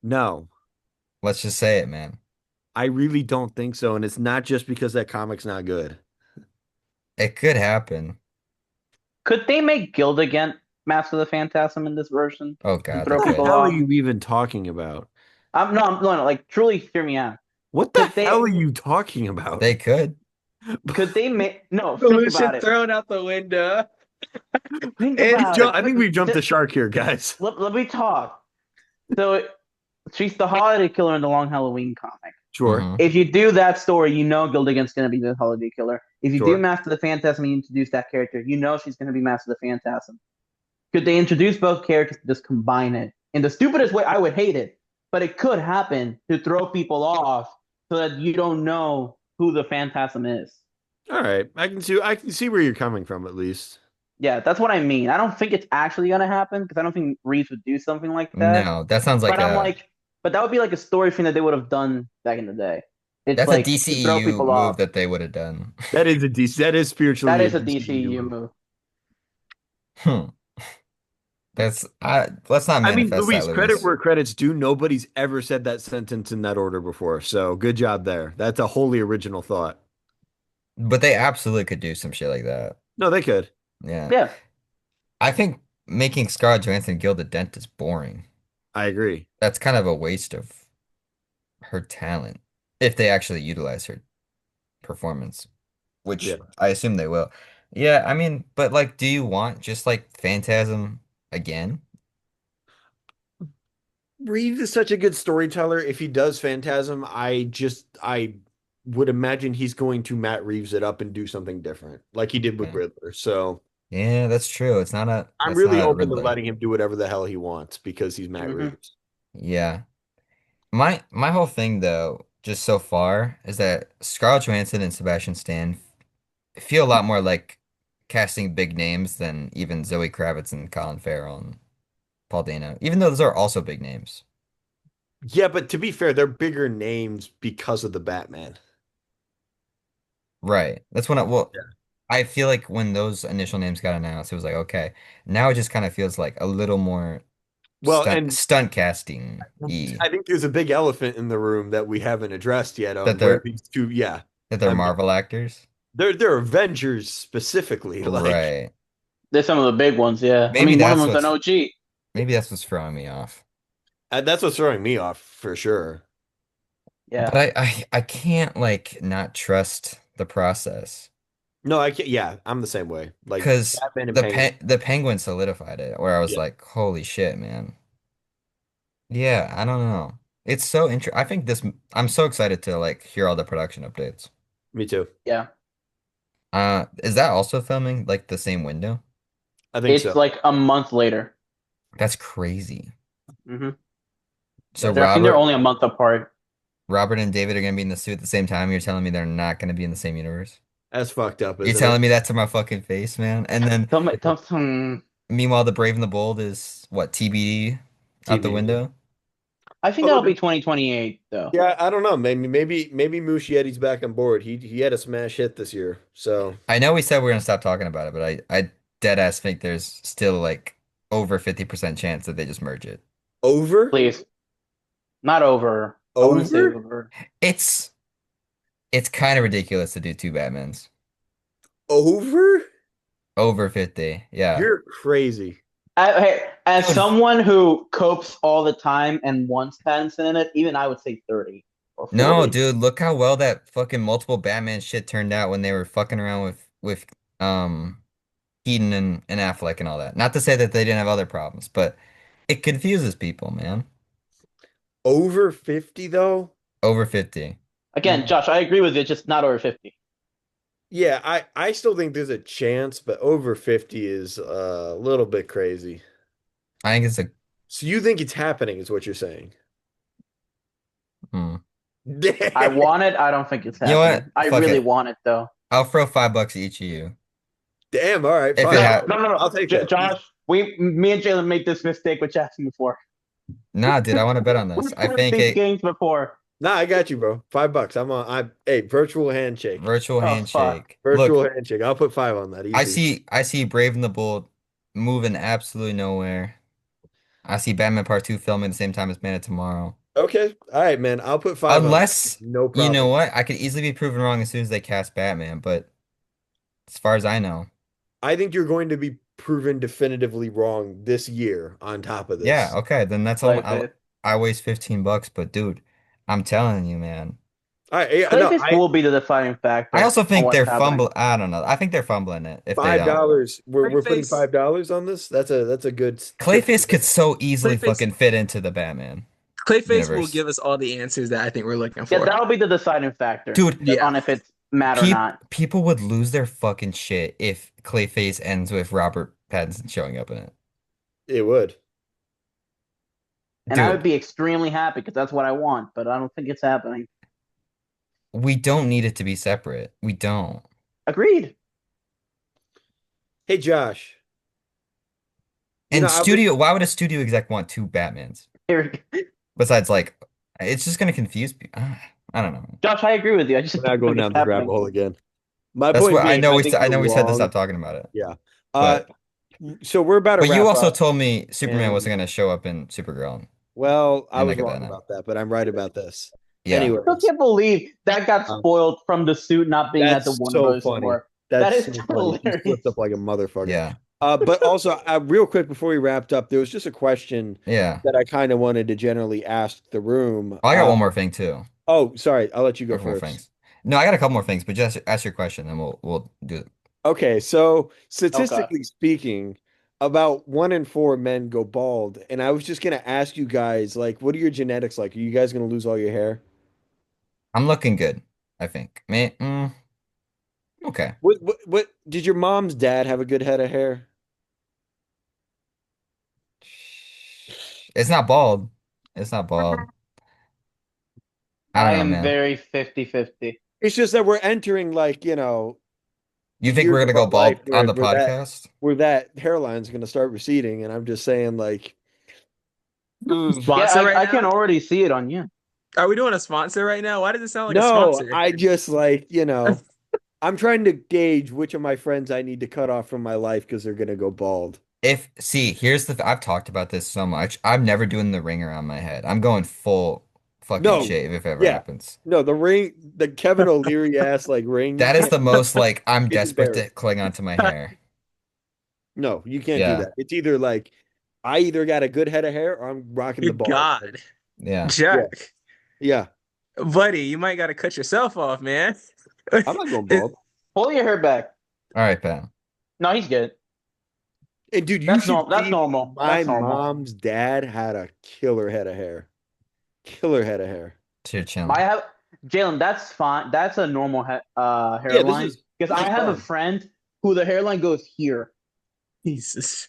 no, Let's just say it, man. I really don't think so. And it's not just because that comic's not good. It could happen. Could they make Gildigan Master of the Phantasm in this version Oh and God, they throw What the people could. hell are off? you even talking about? No, like truly hear me out. What the Could hell are they you talking about? They could. could they make no, think Solution about it. thrown out the window. Think And about it. I think we've jumped the Just, shark here, guys. let me talk. So she's the holiday killer in the Long Halloween comic. Sure, Hmm. If you do that story, you know Gildigan's going to be the holiday killer. If you do sure. Master of the Phantasm and you introduce that character, you know she's going to be Master of the Phantasm. Could they introduce both characters to just combine it? In the stupidest way, I would hate it, but it could happen to throw people off so that you don't know who the Phantasm is. All right. I can see where you're coming from at least. Yeah, that's what I mean. I don't think it's actually going to happen because I don't think Reeves would do something like that. No, that sounds like But I'm a like, but that would be like a story thing that they would have done back in the day. It's that's a like to throw DCEU people move off. that they would have done. That is That spiritually a is a DCU DCU move. move. Hmm. let's not I mean, manifest that, Luis, credit Luis. where credit's due. Nobody's ever said that sentence in that order before. So good job there. That's a wholly original thought. But they absolutely could do some shit like that. No, they could. Yeah. Yeah. I think making Scarlett Johansson Gilda Dent is boring. I agree. That's kind of a waste of her talent if they actually utilize her performance, Yeah. which I assume they will. Yeah, I mean, but like, do you want just like Phantasm again? Reeves is such a good storyteller. If he does Phantasm, I would imagine he's going to Matt Reeves it up and do something different, like he did with Okay. Riddler. So Yeah, that's true. I'm That's really not a open to Riddler. letting him do whatever the hell he wants because he's Matt Hmm. Reeves. Yeah. My whole thing though, just so far, is that Scarlett Johansson and Sebastian Stan feel a lot more like casting big names than even Zoe Kravitz and Colin Farrell and Paul Dano, even though those are also big names. Yeah, but to be fair, they're bigger names because of the Batman. Right. That's when well, Yeah. I feel like when those initial names got announced, it was like, okay, now it just kind of feels like a little more Well, and stunt casting y I think there's a big elephant in the room that we haven't addressed yet that on where they're these two, yeah. that they're I mean, Marvel actors. they're Avengers specifically. Like Right. They're some of the big ones, yeah. I Maybe mean, one of that's them's an what's OG. maybe that's what's throwing me off. that's what's throwing me off for sure. But Yeah. I can't like not trust the process No, I can't. Yeah, I'm the same way. Like because Batman and Penguin. the Penguin solidified it, where I was Yeah, like, holy shit, man. Yeah, I don't know. It's so interesting. I think this. I'm so excited to like hear all the production updates. me too. Yeah. Is that also filming like the same window? I think It's so. like a month later. That's crazy. Hmm. So Yeah, I think they're Robert, only a month apart. Robert and David are gonna be in the suit at the same time. You're telling me they're not gonna be in the same universe? That's fucked up, You're isn't it? telling me that to my fucking face, man. And then meanwhile, the Brave and the Bold is what, TBD out the TBD. window? I think Although, that'll be 2028 though. yeah, I don't know. Maybe Muschietti's back on board. He had a smash hit this year. So I know we said we're gonna stop talking about it, but I dead ass think there's still like over 50% chance that they just merge it. over, Please. Not over. I wouldn't say over, over. It's it's kind of ridiculous to do two Batmans. over. Over 50. Yeah. You're crazy. Hey, as Dude, someone who copes all the time and wants Pattinson in it, even I would say 30 or no, 40. dude, look how well that fucking multiple Batman shit turned out when they were fucking around with Keaton and Affleck and all that. Not to say that they didn't have other problems, but it confuses people, man. Over 50 though? Over 50. Again, Josh, I agree with you, just not over 50. Yeah, I still think there's a chance, but over 50 is a little bit crazy. I think it's a So you think it's happening, is what you're saying? hmm. I Damn, want it. I don't think it's You know what? happening. I Fuck really it. want it though. I'll throw $5 to each of you. damn, all right, If it fine. No, ha no, no, I'll no. take that. Josh, me and Jalen made this mistake with Jackson before. Nah, dude, I want to bet on this. We've I played think these it games before. Nah, I got you, bro. $5. Hey, virtual handshake. virtual Oh fuck. handshake. Look, Virtual handshake. I'll put five on that. Easy. I see Brave and the Bold moving absolutely nowhere. I see Batman Part 2 filming at the same time as Man of Tomorrow. Okay. All right, man. I'll put five on that. Unless, No you know problem. what? I could easily be proven wrong as soon as they cast Batman, but as far as I know, I think you're going to be proven definitively wrong this year on top of yeah, this. okay, then that's all. Clayface. I waste $15, but dude, I'm telling you, man. All right. Yeah, no, Clayface will be the deciding I factor also on think what's they're happening. fumble. I don't know. I think they're fumbling it if they five don't. dollars. We're putting Clayface, $5 on this. That's a good tip for the Clayface day. could so easily Clayface, fucking fit into the Batman Clayface will universe. give us all the answers that I think we're looking Yeah, for. that'll be the deciding factor Dude, Yeah. on if it's mad or not. people would lose their fucking shit if Clayface ends with Robert Pattinson showing up in it. It would. And I would Dude, be extremely happy because that's what I want, but I don't think it's happening. we don't need it to be separate. We don't. Agreed. Hey, Josh. And I was why would a studio exec want two Batmans? Here, Besides, like, it's just gonna confuse people. I don't know. Josh, I agree with you. I just we're not don't going think it's down this rabbit happening. hole again. My That's point what I being, know. I think I you're know we said to wrong. stop talking about it, Yeah. Uh, but So we're about to But you wrap also up, told me Superman and wasn't going to show up in Supergirl, well, I and I was get wrong that now. about that, but I'm right about this. Yeah. I still Anyways, can't believe that got um, spoiled from the suit not being at the that's Warner so Brothers funny. store. That That's is so funny. He slipped hilarious. up like a motherfucker. Yeah. But also, real quick before we wrapped up, there was just a question Yeah. that I kind of wanted to generally ask the room. Oh, I got one more thing too. Oh, sorry, I'll let you A go couple more first. things. No, I got a couple more things, but just ask your question, and we'll do it. Okay, so Okay. statistically speaking, about 1 in 4 men go bald, and I was just gonna ask you guys, like, what are your genetics like? Are you guys gonna lose all your hair? I'm looking good, I think. Man, okay. What did your mom's dad have a good head of hair? It's not bald. It's not bald. I don't I know, am man. very 50-50. It's just that we're entering like, You think we're years gonna of go our life bald on the podcast? where that hairline's gonna start receding, and I'm just saying like, Yeah, Sponsor I, right I can now? already see it on you. Are we doing a sponsor right now? Why does it sound like a no, sponsor? I just like, I'm trying to gauge which of my friends I need to cut off from my life because they're gonna go bald. If see, here's the I've talked about this so much. I'm never doing the ring around my head. I'm going full fucking No, shave if ever yeah, happens. no, the ring, the Kevin O'Leary ass like ring, you That is can't. the most like I'm It's desperate to embarrassing. cling onto my hair. No, you can't do Yeah. that. It's either like I either got a good head of hair or I'm rocking the Good bald. God. Yeah. Yeah, Jack, yeah. buddy, you might got to cut yourself off, man. I'm not going It- bald. Pull your hair back. All right, pal. No, he's good. And dude, you That's should normal. That's see normal. my That's normal. mom's dad had a killer head of hair. Killer head of hair. So you're I chilling. have Jalen. That's fine. That's a normal Yeah, hairline because this I is have a fine. friend who the hairline goes here, Jesus.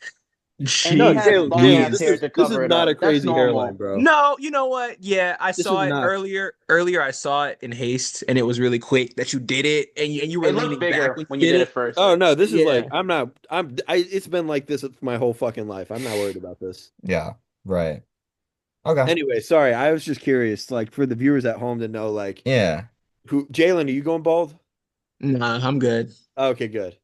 and he No, has Jesus. Jalen, long Jalen, ass this hair is to this is cover it not a up. That's crazy hairline, normal. bro. No, you know what? Yeah, I This saw is it not. earlier. Earlier, I saw it in haste, and it was really quick that you did it, and you were It looked leaning back bigger when when you you did did it it. first. Oh no, this is like Yeah. I'm not. It's been like this my whole fucking life. I'm not worried about this. Yeah. Right. Okay. Anyway, sorry. I was just curious, like for the viewers at home to know, like Yeah. who Jalen, are you going bald? Nah, I'm good. Okay, good.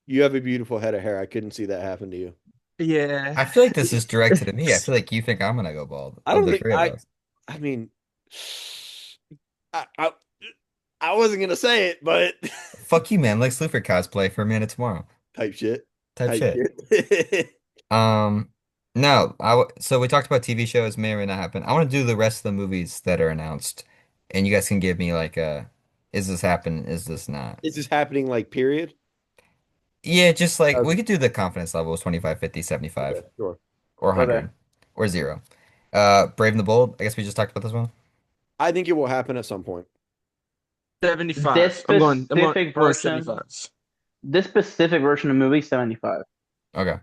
You have a beautiful head of hair. I couldn't see that happen to you. Yeah. I feel like this is directed at me. I feel like you think I'm gonna go bald I of don't the think three of us. I mean, I, I, I wasn't gonna say it, but Fuck you, man. Lex Luthor cosplay for a minute tomorrow. type shit, Type type shit. shit. Um, no, so we talked about TV shows may or may not happen. I want to do the rest of the movies that are announced, and you guys can give me like is this happen? Is this not? Is this happening like period? Yeah, just like we Okay, could do the confidence levels 25, 50, okay, 75, sure. or Okay. 100, or 0. Brave and the Bold. I guess we just talked about this one. I think it will happen at some point. 75. I'm going 75. This specific version of movie, 75. Okay.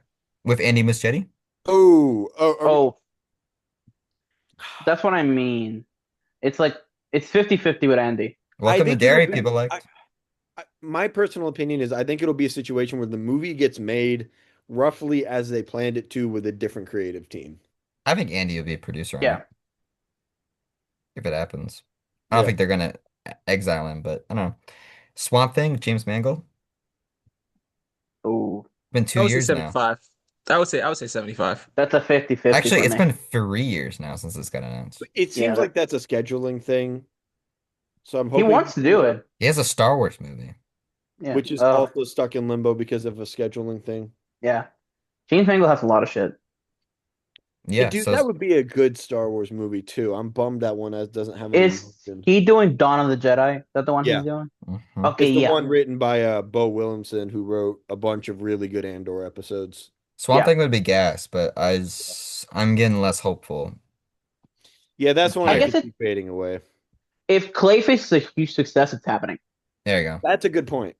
With Andy Muschietti? Oh, that's what I mean. It's like it's 50-50 with Andy. I Welcome to think it'll Derry, be. people liked. My personal opinion is I think it'll be a situation where the movie gets made roughly as they planned it to with a different creative team. I think Andy will be a producer on it Yeah. if it happens. I don't Yeah. think they're gonna exile him, but I don't know. Swamp Thing, James Mangold. Oh, Been I two would say years now. 75. I would say 75. that's a 50-50 Actually, for it's me. been 3 years now since this got announced. It seems Yeah, like that's a scheduling thing. So I'm he hoping, wants to do it. He has a Star Wars movie. Yeah. which is also stuck in limbo because of a scheduling thing. Yeah. James Mangold has a lot of shit. Yeah, Dude, so that would be a good Star Wars movie too. I'm bummed that one doesn't have any Is emotion. he doing Dawn of the Jedi? Is that the one Yeah, he's doing? mhm. Okay, it's the yeah. one written by Bo Williamson, who wrote a bunch of really good Andor episodes. Swamp Yeah. Thing would be gas, but I'm getting less hopeful. Yeah, that's one I I Like, guess could see fading away. if Clayface is a huge success, it's happening. there you go. That's a good point.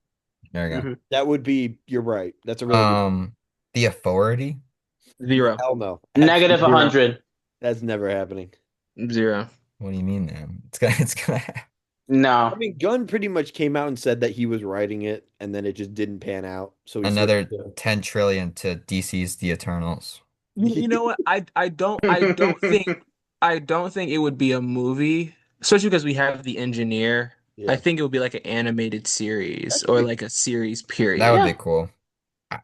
There you Hmm. That would be, you're right. That's a go. really good. The Authority. 0. Hell no. Negative Absolutely. 100. That's never happening. 0. What do you mean, man? It's gonna happen. I No. mean, Gunn pretty much came out and said that he was writing it, and then it just didn't pan out. So he switched Another to. 10 trillion to DC's The Eternals. You know what? I don't think it would be a movie, especially because we have the engineer. I Yeah, think it would be like an animated series that could or be. like a series That would period. be Yeah. cool.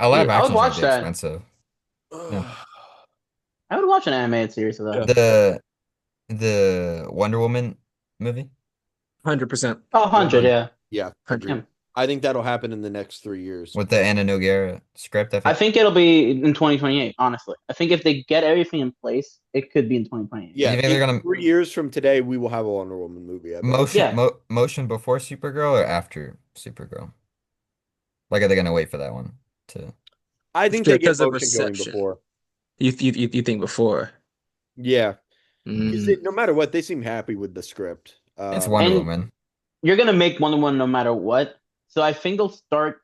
A live I would action is gonna watch be that. expensive. Yeah. I would watch an animated series of that. Yeah, The Wonder Woman movie 100%. Oh, 100, 100. yeah. yeah, Yeah. agreed. I think that'll happen in the next 3 years. with the Anna Nogueira script, I I think. think it'll be in 2028, honestly. I think if they get everything in place, it could be in 2028. Do Yeah, you think they're in gonna 3 years from today, we will have a Wonder Woman movie, I bet. Yeah. motion before Supergirl or after Supergirl? Like, are they gonna wait for that one to? I think they get Because of motion going reception. before. You think before? Yeah, because Mm. no matter what, they seem happy with the script. It's Wonder And Woman. you're gonna make Wonder Woman no matter what. So I think they'll start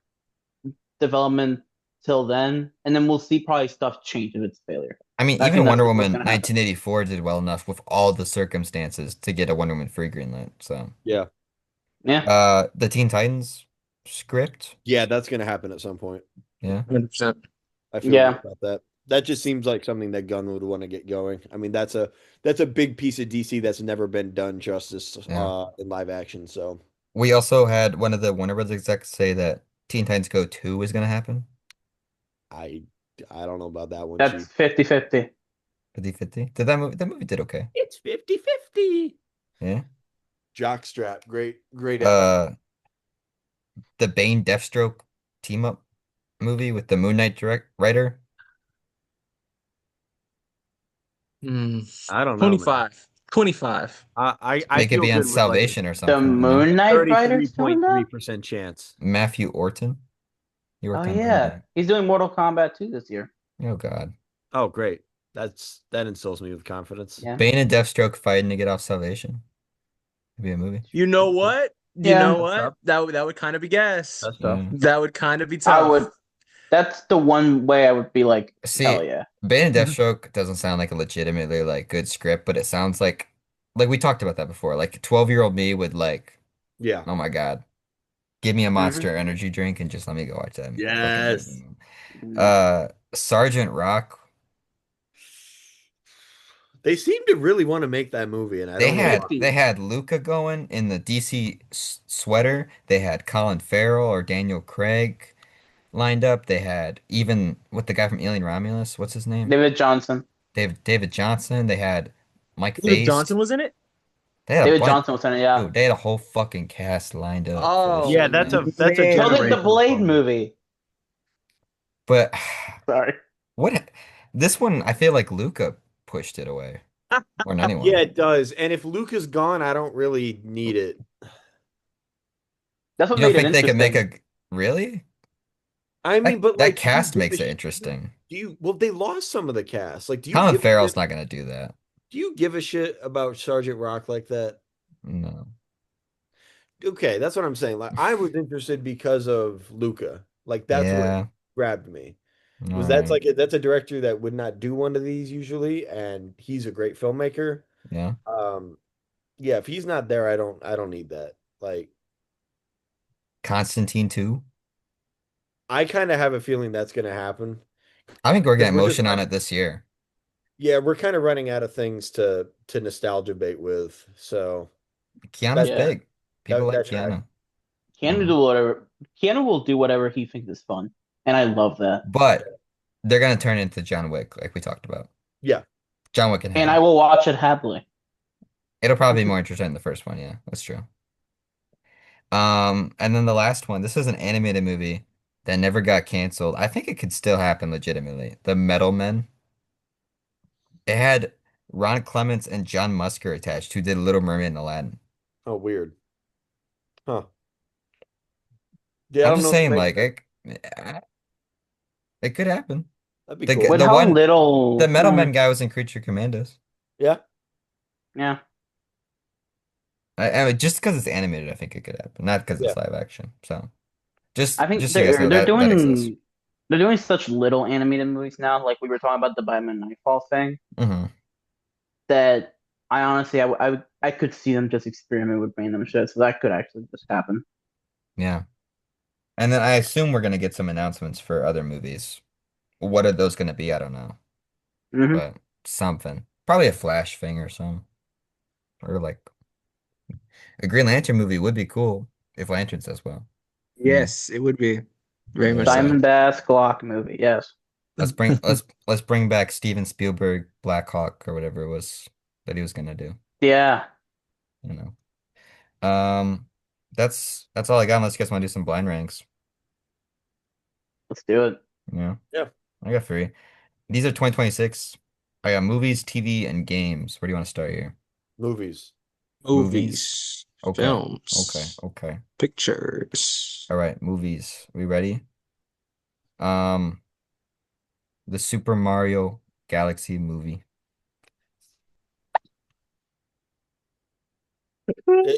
development till then, and then we'll see probably stuff change if it's a failure. I mean, I think even that's Wonder what's Woman gonna happen. 1984 did well enough with all the circumstances to get a Wonder Woman free greenlit. So, Yeah, Yeah. the Teen Titans script, yeah, that's gonna happen at some point. yeah. 100%. I feel good Yeah. about that. That just seems like something that Gunn would want to get going. I mean, that's a big piece of DC that's never been done justice Yeah. in live action. So We also had one of the Warner Bros. Execs say that Teen Titans Go 2 is gonna happen. I I don't know about that one, That's Chief. 50-50. 50/50. That movie did okay. It's 50-50. Yeah. Jockstrap, great ad. Uh, the Bane Deathstroke team up movie with the Moon Knight direct writer. Mm. I don't know, man. 25. 25. I They could feel be on good with like Salvation or The something, you know? Moon a Knight writer's doing that? 33.3% chance. Matthew Orton. He Oh worked on Moon yeah. Knight. He's doing Mortal Kombat 2 this year. Oh God. Oh, great. That instills me with confidence. Yeah. Bane and Deathstroke fighting to get off Salvation. Could be a movie. You know what? You Yeah. know That's what? tough. That would kind of be gas. That's tough. Yeah. That would kind of be I tough. would that's the one way I would be like, hell See, yeah. Bane and Mhm. Deathstroke doesn't sound like a legitimately like good script, but it sounds like we talked about that before. Like 12-year-old me would like, Yeah. oh my God, give me a Hmm. Monster Energy drink and just let me go watch that fucking Yes. movie. No. Sergeant Rock. They seem to really want to make that movie, and I They don't know had why. 50. they had Luca going in the DC sweater. They had Colin Farrell or Daniel Craig lined up. They had even with the guy from Alien Romulus, what's his name? David Johnson. David Johnson. They had Mike David Faist. Johnson was in it? They had a David bunch. Johnson was in it, yeah. Dude, they had a whole fucking cast lined up for this Oh Yeah, shit, that's man. a So man. did the generational Blade problem. movie. But Sorry. what this one, I feel like Luca pushed it away more than Yeah, anyone. it does. And if Luke is gone, I don't really need it. That's what You don't made it think they could make interesting. a really? I mean, but That like, do you cast give a makes it shit? interesting. Well, they lost some of the cast. Like, Colin Farrell's not gonna do that. do you give a shit about Sergeant Rock like that? No. Okay, that's what I'm saying. Like, I was interested because of Luca. Like, that's what Yeah. grabbed me. All Was that's right. like that's a director that would not do one of these usually, and he's a great filmmaker. Yeah. Um, yeah, if he's not there, I don't need that. Like, Constantine 2. I kind of have a feeling that's gonna happen I think we're because getting we're just motion on it this year. yeah, we're kind of running out of things to nostalgia bait with. So Keanu's that Yeah. big. People like that track. Keanu. Keanu do whatever. Keanu will do whatever he thinks is fun, and I love that. But they're gonna turn it into John Wick, like we talked about. Yeah, John Wick in And I half. will watch it happily. It'll probably be more interesting than the first one, yeah, that's true. And then the last one, this is an animated movie that never got canceled. I think it could still happen legitimately. The Metal Men. It had Ron Clements and John Musker attached, who did Little Mermaid and Aladdin. oh weird, huh? Yeah, I I'm don't just know if it saying, makes like, sense. it could happen. That'd be The cool. With the how one, the little, Metal Men guy was in Creature Commandos. Yeah, yeah. I mean, just because it's animated, I think it could happen, not because yeah. it's live action. So I think just so you guys know that exists. they're doing such little animated movies now. Like we were talking about the Batman Nightfall thing, Hmm. that I honestly I could see them just experiment with random shit. So that could actually just happen. Yeah. And then I assume we're gonna get some announcements for other movies. What are those gonna be? I don't know, Hmm. but something. Probably a Flash thing or something. Or like a Green Lantern movie would be cool if Lanterns does well, you know. Yes, it would be. Very much Yeah. so. Simon Bass Glock movie. Yes. Let's bring back Steven Spielberg Black Hawk or whatever it was that he was gonna do. Yeah. You know. That's all I got. Unless you guys want to do some blind ranks. Let's do it. Yeah, Yeah. I got three. These are 2026. I got movies, TV, and games. Where do you want to start here? Movies. Movies. Movies, Okay. Okay. films, Okay. pictures. All right. Movies. We ready? Um, the Super Mario Galaxy movie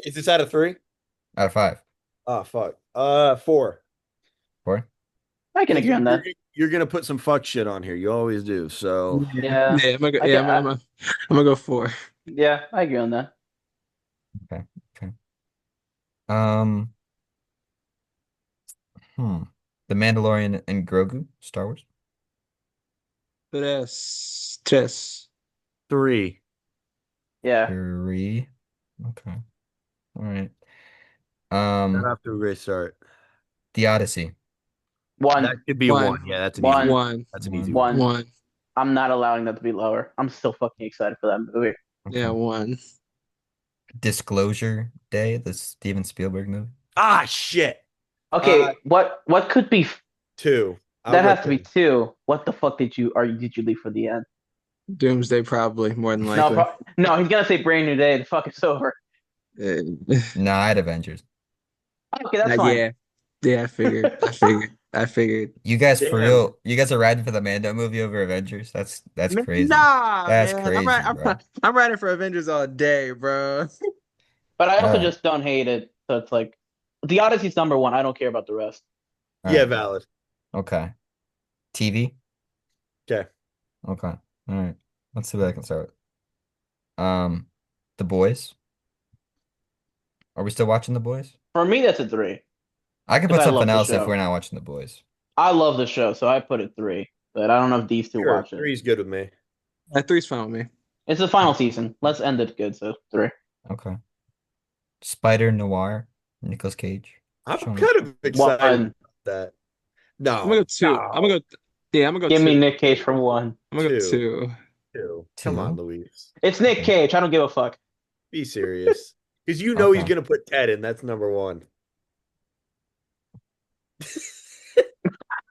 Is this out of three? out of five. Oh, fuck. Four. Four. I can Because agree on that. you're gonna put some fuck shit on here. You always do. So Yeah, Yeah. yeah, I'm gonna go, I yeah, can. I'm gonna go four. Yeah, I agree on that. Okay. Okay. Um. Hmm. The Mandalorian and Grogu. Star Wars. Tres, tres. three. Yeah. Three. Okay. All right. Not Um. off to a great start. The Odyssey. One. That could be a one. One, Yeah, that's an easy One. one. one, That's an easy One. one. One. one. I'm not allowing that to be lower. I'm still fucking excited for that movie. Yeah, Okay. one. Disclosure Day. The Steven Spielberg movie. Ah, shit. Okay, what could be Two. I'll that go has to be two. two. What the fuck did you leave for the end? Doomsday probably more than No, likely. no, he's gonna say Brand New Day. The fuck it's over. Uh, Nah, I had Avengers. Okay, that's fine. yeah, yeah. I figured. You guys for Damn. real? You guys are riding for the Mando movie over Avengers? That's Man, crazy. nah, That's man. crazy, bro. I'm riding for Avengers all day, bro. But I All also right. just don't hate it. So it's like the Odyssey's number one. I don't care about the rest. All Yeah, right. valid. Okay. TV. Okay. Okay. All right. Let's see what I can start with. The Boys. Are we still watching The Boys? For me, that's a three I can put because I something love the else if show. we're not watching The Boys. I love the show, so I put it three. But I don't know if these two Sure. watch it. Three's good with me. That three's fine with me. It's the final season. Let's end it good. So three. Okay. Spider Noir. Nicolas Cage. I'm Sean. kind of excited One. about that. I'm gonna No. go two. I'm No. gonna go. Yeah, I'm gonna go Give me two. Nick Cage for one. I'm gonna go Two. two. Two. Come on, Two. Luis. It's Nick Okay. Cage. I don't give a fuck. Be serious. Because you know he's Okay. gonna put Ted in. That's number one.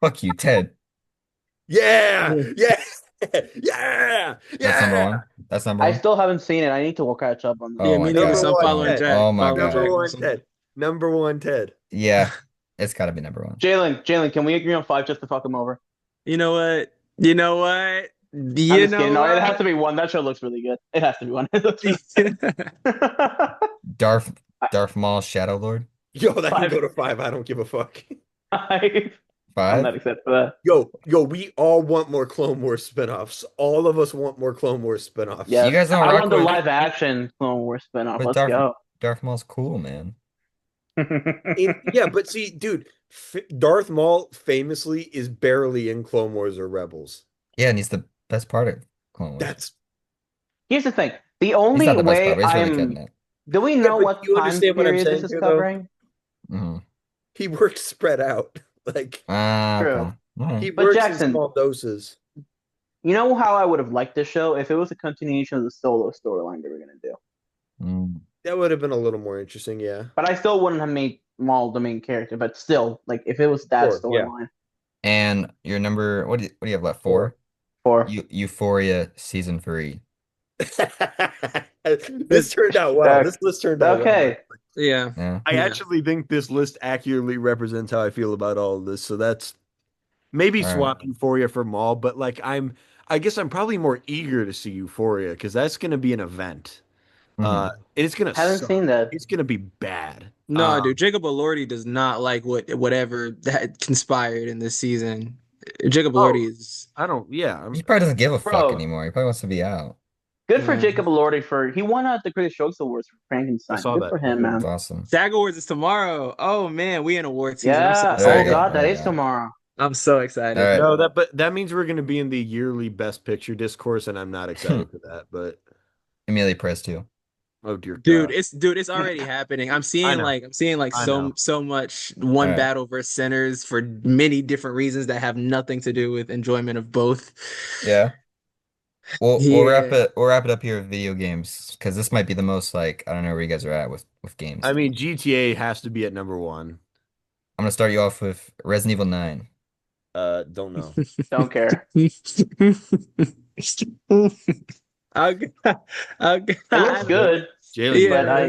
Fuck you, Ted. Yeah. Yeah. Yeah. That's number Yeah. one. That's number I one. still haven't seen it. I need to catch up on Oh Yeah, that. my me neither. Number So God. I'm one, following Oh, Ted. Jack. oh my Following Number Jack God. on one, this one. Ted. Number one, Ted. Yeah, it's got to be number one. Jalen, can we agree on five just to fuck him over? You know what? You know what? I'm You just kidding. know No, it has what? to be one. That show looks really good. It has to be one. It looks really Darth Darth Maul Shadow Lord. Yo, that can Five. go to five. I don't give a fuck. I'm Five. not excited for that. Yo, we all want more Clone Wars spinoffs. All of us want more Clone Wars spinoffs. Yes. You guys don't I rock want the with, live action Clone Wars spinoff. but Let's go. Darth Maul's cool, man. Yeah, but see, dude, Darth Maul famously is barely in Clone Wars or Rebels. Yeah, and he's the best part of Clone Wars. That's Here's the thing. The He's only not the best part, way but he's really good in I'm. it. Do we yeah, know but what you time understand what I'm period this saying is here, though? covering? Hmm. He works spread out. Like Ah, True. okay. All right. he But works Jackson, in small doses. you know how I would have liked this show if it was a continuation of the solo storyline they were gonna do. Mm. That would have been a little more interesting, yeah. But I still wouldn't have made Maul the main character. But still, like if it was that Sure, yeah. storyline, And your number, what do you have left? Four. Four? or Euphoria season 3. This turned out well. This list turned out well. okay, Yeah. Yeah. I Yeah. actually think this list accurately represents how I feel about all of this. So that's maybe All right. swap Euphoria for Maul, but like I guess I'm probably more eager to see Euphoria because that's gonna be an event. Mhm. And it's gonna haven't suck. seen that. It's gonna be bad. No, dude, Jacob Elordi does not like whatever that conspired in this season. Jacob Elordi is I don't. Yeah, He probably doesn't give a fuck Bro. anymore. He probably wants to be out. Good for Yeah. Jacob Elordi for he won out the Critics' Choice Awards for Frankenstein. I saw Good that. for him, That's man. awesome. SAG Awards is tomorrow. Oh man, we in award season. I'm so Yeah. There you Oh go. God, that There you is go. tomorrow. I'm so excited. All right. No, but that means we're gonna be in the yearly Best Picture discourse, and I'm not excited for that. But Emilia Perez too. Oh dear Dude, God. it's already happening. I know. I'm seeing like I know. so much All one right. battle versus centers for many different reasons that have nothing to do with enjoyment of both. Yeah. Yeah. We'll wrap it up here with video games because this might be the most like I don't know where you guys are at with I games. mean, GTA has to be at number one. I'm gonna start you off with Resident Evil 9. Don't know. Don't care. I'll, go- I'll, go- It looks I don't- good, Jalen, you but yeah, I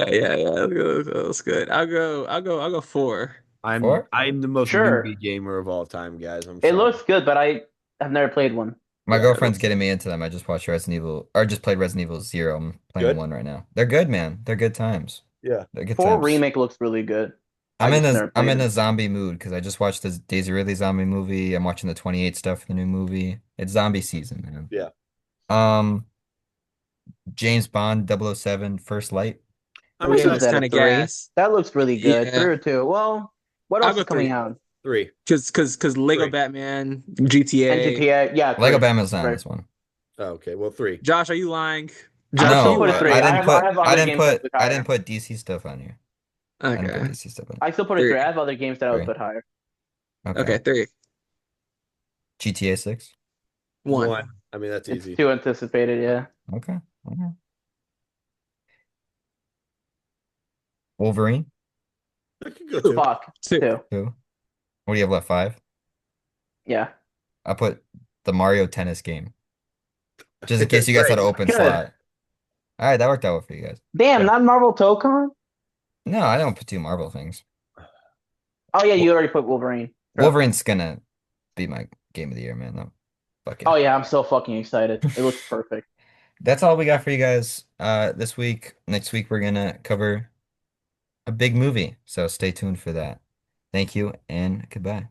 ready? yeah. That's good. I'll go four. Four? I'm the most sure newbie gamer of all time, guys. I'm it sorry. looks good, but I have never played one. My Yeah. girlfriend's getting me into them. I just watched Resident Evil or just played Resident Evil Zero. I'm playing Good? one right now. They're good, man. They're good times. Yeah. They're good Four times. remake looks really good. I just never I'm played in it. a zombie mood because I just watched this Daisy Ridley zombie movie. I'm watching the 28 stuff for the new movie. It's zombie season, man. Yeah. Um, James Bond 007 First Light. I'm We gave Feels excited. that a kind of three. gas. That looks really good. Yeah, Three or two. Well, what I'll else go is coming three. out? Three. Cause Lego Three. Batman, And GTA. GTA. Yeah, Lego three. Batman's not in Right. this one. Oh, okay. Well, three. Josh, are you lying? I would Josh, are still you No, put it three. lying? I have other games that would put I didn't higher. put DC stuff on here. I didn't put Okay, DC stuff on. I still put it three. I three. have other games that I would Three. put higher. Okay. Okay, three. GTA 6. One. One. I mean, that's It's easy. too anticipated. Yeah. Okay. Okay. Wolverine. I could go Two. two. Fuck. Two. Two. 2. What do you have left? 5. Yeah. I put the Mario Tennis game just in case you guys had Great. an open Good. slot. All right, that worked out well for you guys. Damn, Yeah. not Marvel Tokon? No, I don't put two Marvel things. Oh yeah, Wo- you already put Wolverine. Bro. Wolverine's gonna be my game of the year, man. No, fuck Oh yeah. yeah, I'm so fucking excited. It looks perfect. That's all we got for you guys this week. Next week we're gonna cover a big movie, so stay tuned for that. Thank you and goodbye.